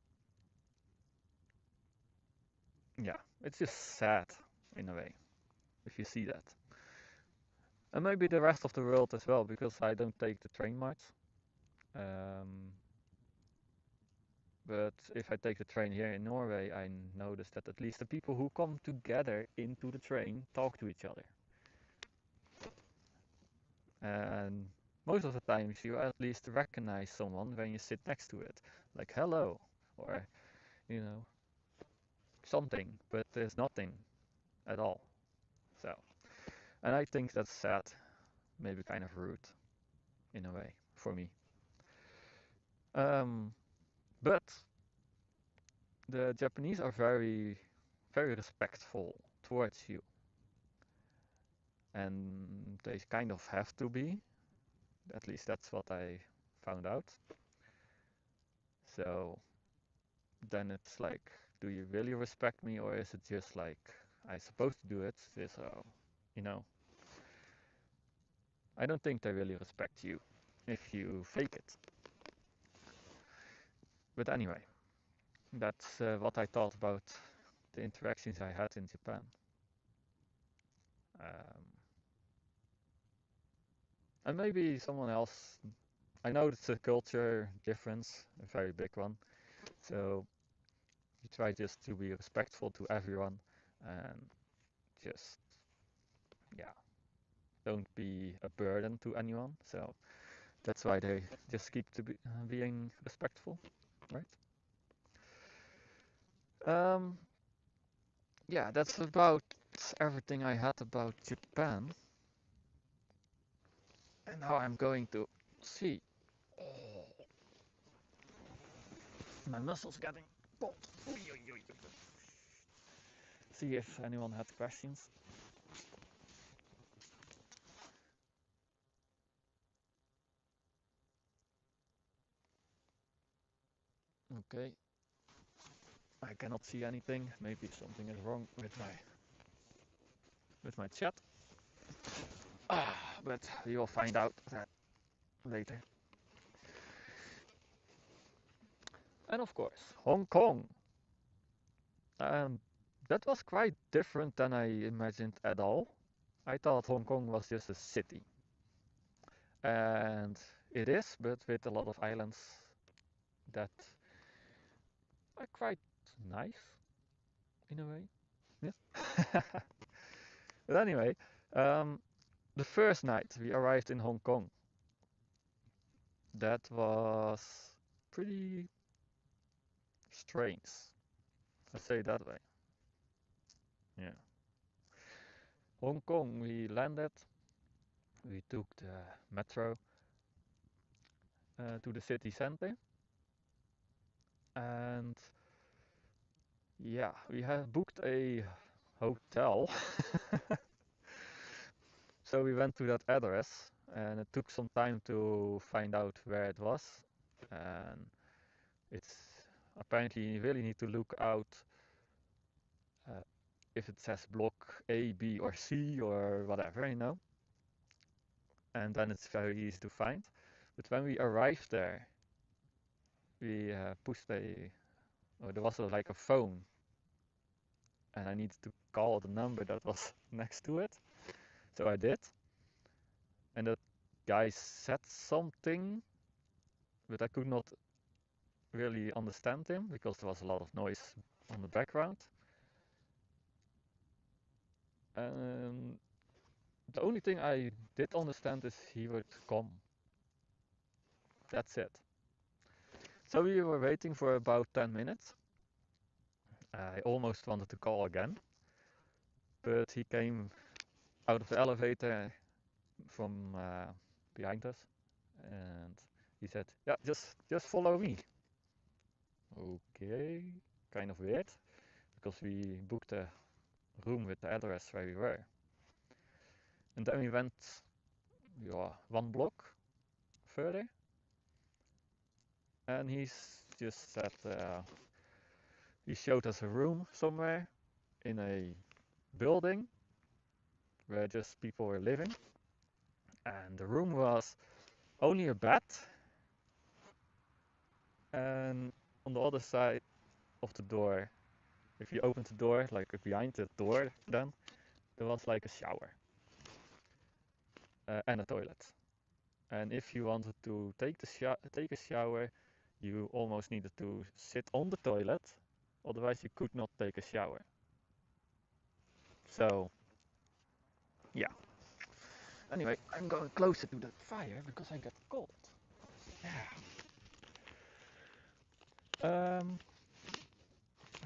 yeah, it's just sad in a way if you see that. And maybe the rest of the world as well, because I don't take the train much. Um, but if I take the train here in Norway, I notice that at least the people who come together into the train talk to each other. And most of the times you at least recognize someone when you sit next to it, like hello, or you know, something, but there's nothing at all. So, and I think that's sad, maybe kind of rude in a way for me. Um, but the Japanese are very, very respectful towards you, and they kind of have to be. At least that's what I found out. So then it's like, do you really respect me, or is it just like I supposed to do it? So, you know, I don't think they really respect you if you fake it. But anyway, that's what I thought about the interactions I had in Japan. Um, and maybe someone else. I know it's a culture difference, a very big one. So you try just to be respectful to everyone and just, yeah, don't be a burden to anyone. So that's why they just keep to being respectful, right? Um, yeah, that's about everything I had about Japan. And now I'm going to see. Oh, my muscles getting cold. See if anyone had questions. Okay, I cannot see anything. Maybe something is wrong with my chat. But you'll find out that later. And of course, Hong Kong. Um, that was quite different than I imagined at all. I thought Hong Kong was just a city. And it is, but with a lot of islands that are quite nice in a way. Yeah. But anyway, um, the first night we arrived in Hong Kong, that was pretty strange. Let's say it that way. Yeah. Hong Kong, we landed, we took the metro to the city center, And yeah, we had booked a hotel. So we went to that address, and it took some time to find out where it was. And it's apparently you really need to look out uh, if it says block A, B, or C, or whatever, you know. And then it's very easy to find. But when we arrived there, we pushed there was like a phone, and I needed to call the number that was next to it. So I did, and that guy said something, but I could not really understand him because there was a lot of noise on the background. And the only thing I did understand is he would come. That's it. So we were waiting for about 10 minutes. I almost wanted to call again, but he came out of the elevator from behind us, and he said, "Yeah, just follow me." Okay, kind of weird, because we booked a room with the address where we were. And then we went, yeah, 1 block further, and he's just said he showed us a room somewhere in a building where just people were living, and the room was only a bed, and on the other side of the door, if you opened the door, like behind the door, then there was like a shower and a toilet. And if you wanted to take a shower, you almost needed to sit on the toilet, otherwise you could not take a shower. So, yeah. Anyway, I'm going closer to the fire because I get cold. Yeah.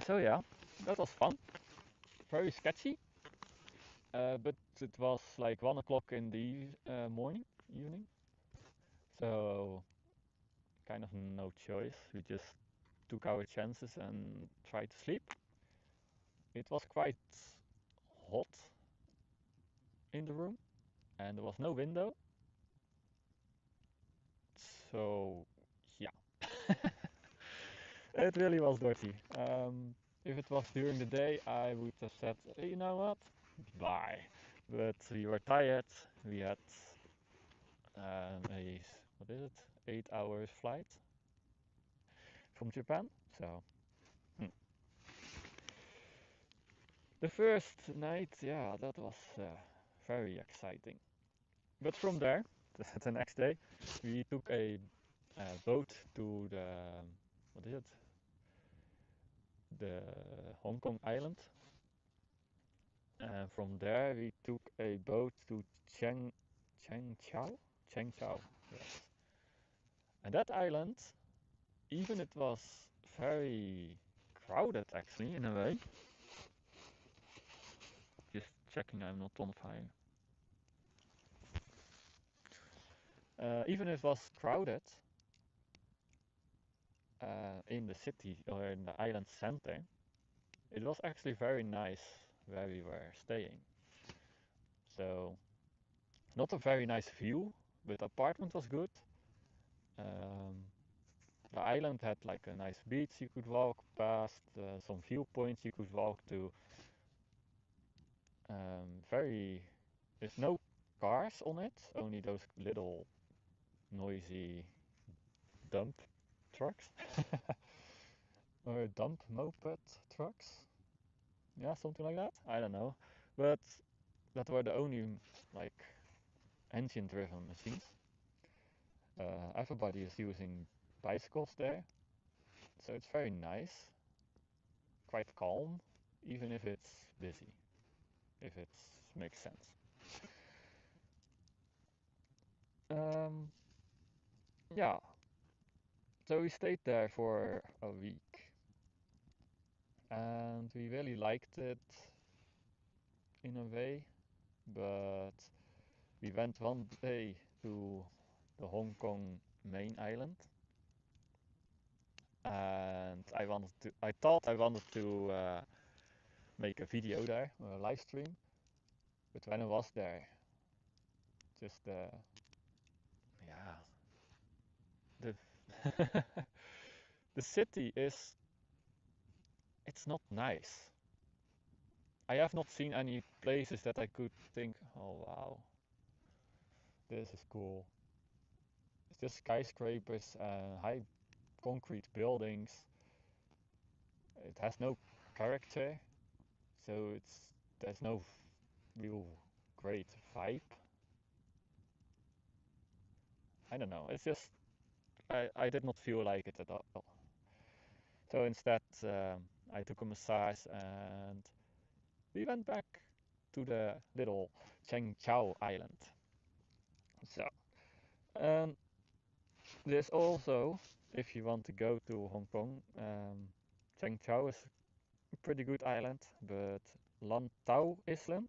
So yeah, that was fun. Very sketchy, but it was like 1 o'clock in the evening. So kind of no choice. We just took our chances and tried to sleep. It was quite hot in the room, and there was no window. So yeah, it really was dirty. If it was during the day, I would have said, "Hey, you know what, bye." But we were tired. We had a what is it, 8 hours flight from Japan. So the first night, yeah, that was very exciting. But from there, the next day, we took a boat to the what is it, the Hong Kong island. And from there, we took a boat to Chengchao, Chengchao, yes. And that island, even it was very crowded actually in a way. Just checking I'm not on fire. Even if it was crowded in the city or in the island center, it was actually very nice where we were staying. So, not a very nice view, but the apartment was good. Um, the island had like a nice beach you could walk past, some viewpoints you could walk to. Very, there's no cars on it, only those little noisy dump trucks or dump moped trucks. Yeah, something like that. I don't know, but that were the only like engine-driven machines. Everybody is using bicycles there, so it's very nice, quite calm, even if it's busy, if it makes sense. Um, yeah, so we stayed there for a week, and we really liked it in a way, but we went one day to the Hong Kong main island, and I thought I wanted to make a video there, a live stream, but when I was there, just yeah, the the city is it's not nice. I have not seen any places that I could think, oh wow, this is cool. It's just skyscrapers and high concrete buildings. It has no character, so there's no real great vibe. I don't know. It's just I did not feel like it at all. So instead, I took a massage and we went back to the little Cheng Chao island. So, um, there's also, if you want to go to Hong Kong, Cheng Chao is a pretty good island, but Lantau Island,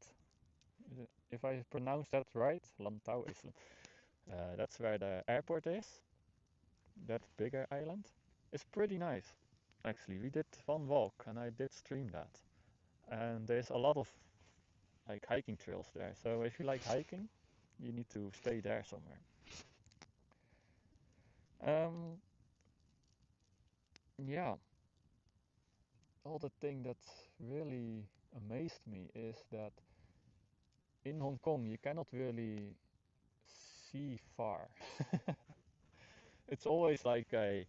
if I pronounce that right, Lantau Island, that's where the airport is. That bigger island is pretty nice. Actually, we did one walk and I did stream that. And there's a lot of like hiking trails there. So if you like hiking, you need to stay there somewhere. Um, yeah, all the thing that really amazed me is that in Hong Kong you cannot really see far. It's always like a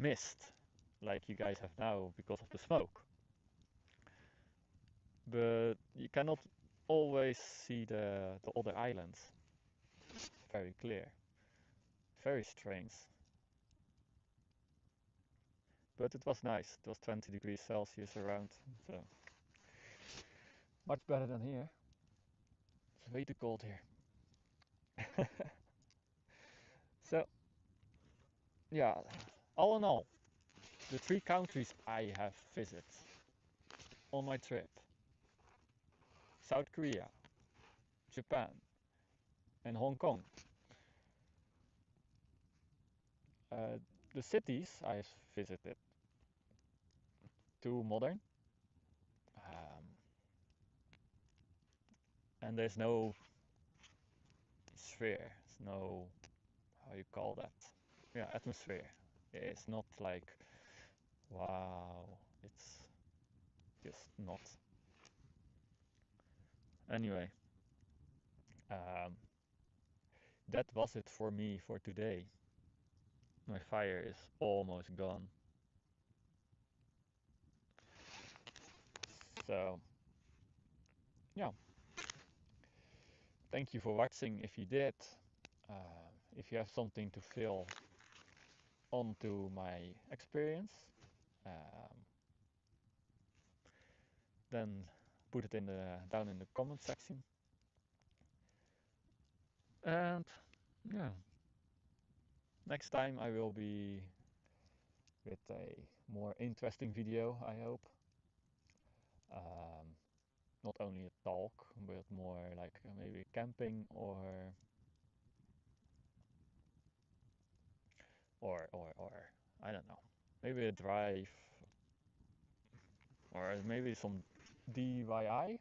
mist, like you guys have now because of the smoke. But you cannot always see the other islands very clear. Very strange. But it was nice. It was 20 degrees Celsius around, so much better than here. It's way too cold here. So, yeah, all in all, the 3 countries I have visited on my trip: South Korea, Japan, and Hong Kong. The cities I've visited, too modern, um, and there's no sphere, there's no, how you call that? Yeah, atmosphere. It's not like, wow, it's just not. Anyway, um, that was it for me for today. My fire is almost gone. So, yeah, thank you for watching if you did. Uh, if you have something to fill onto my experience, um, then put it down in the comment section. And yeah, next time I will be with a more interesting video, I hope. Um, not only a talk, but more like maybe camping or I don't know, maybe a drive or maybe some DIY,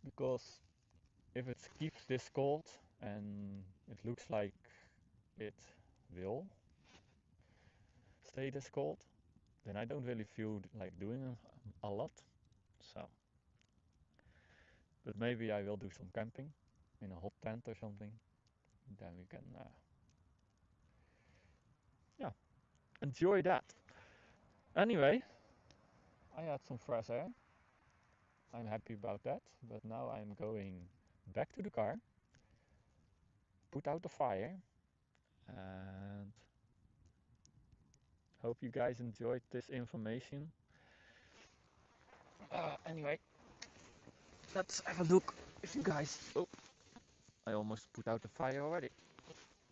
because if it keeps this cold and it looks like it will stay this cold, then I don't really feel like doing a lot. So, but maybe I will do some camping in a hot tent or something. Then we can, yeah, enjoy that. Anyway, I had some fresh air. I'm happy about that. But now I'm going back to the car, put out the fire, and hope you guys enjoyed this information. Anyway, let's have a look. If you guys, oh, I almost put out the fire already.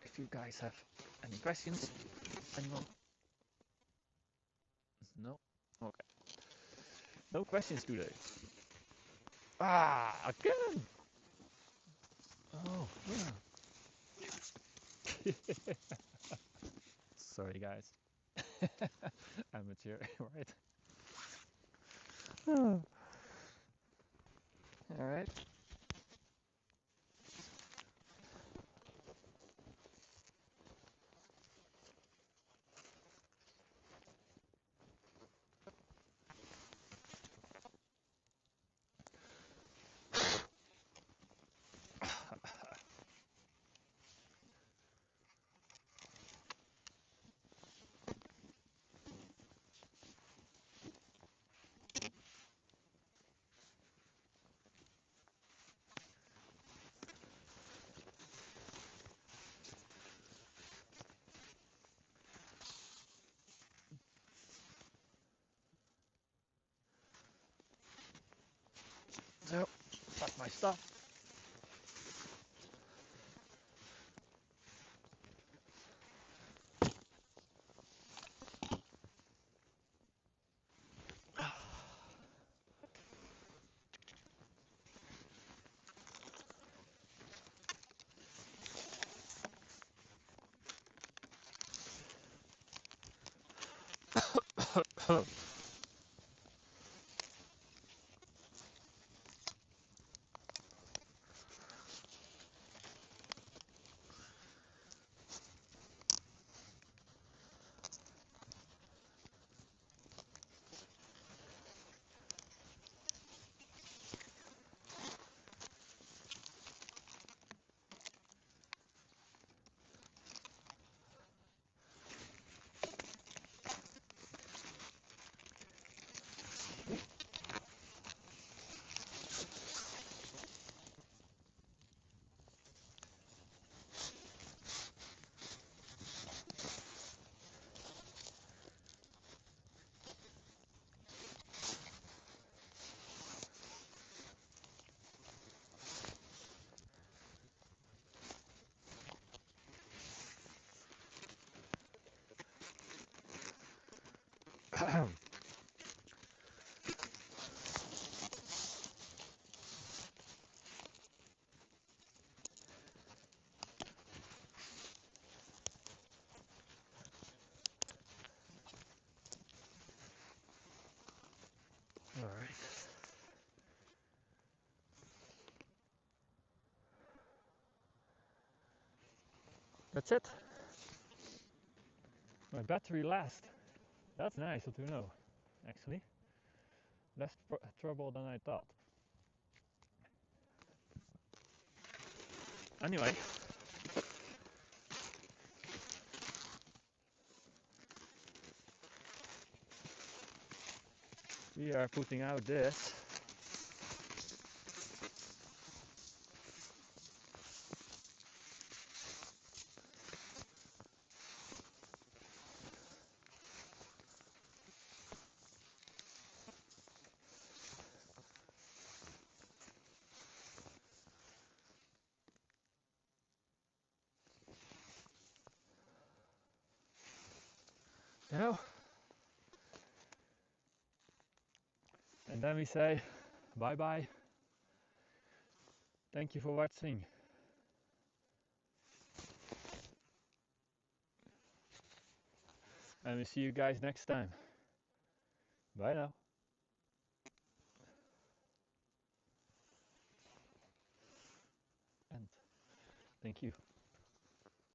If you guys have any questions, anyone? No? Okay. No questions today. Ah, again! Oh, yeah. Sorry, guys. Amateur, right? Oh. All right. So, that's my stuff. All right. That's it. My battery lasts. That's nice to know, actually. Less trouble than I thought. Anyway, we are putting out this. You know, and then we say bye bye. Thank you for watching. And we see you guys next time. Bye now. And thank you.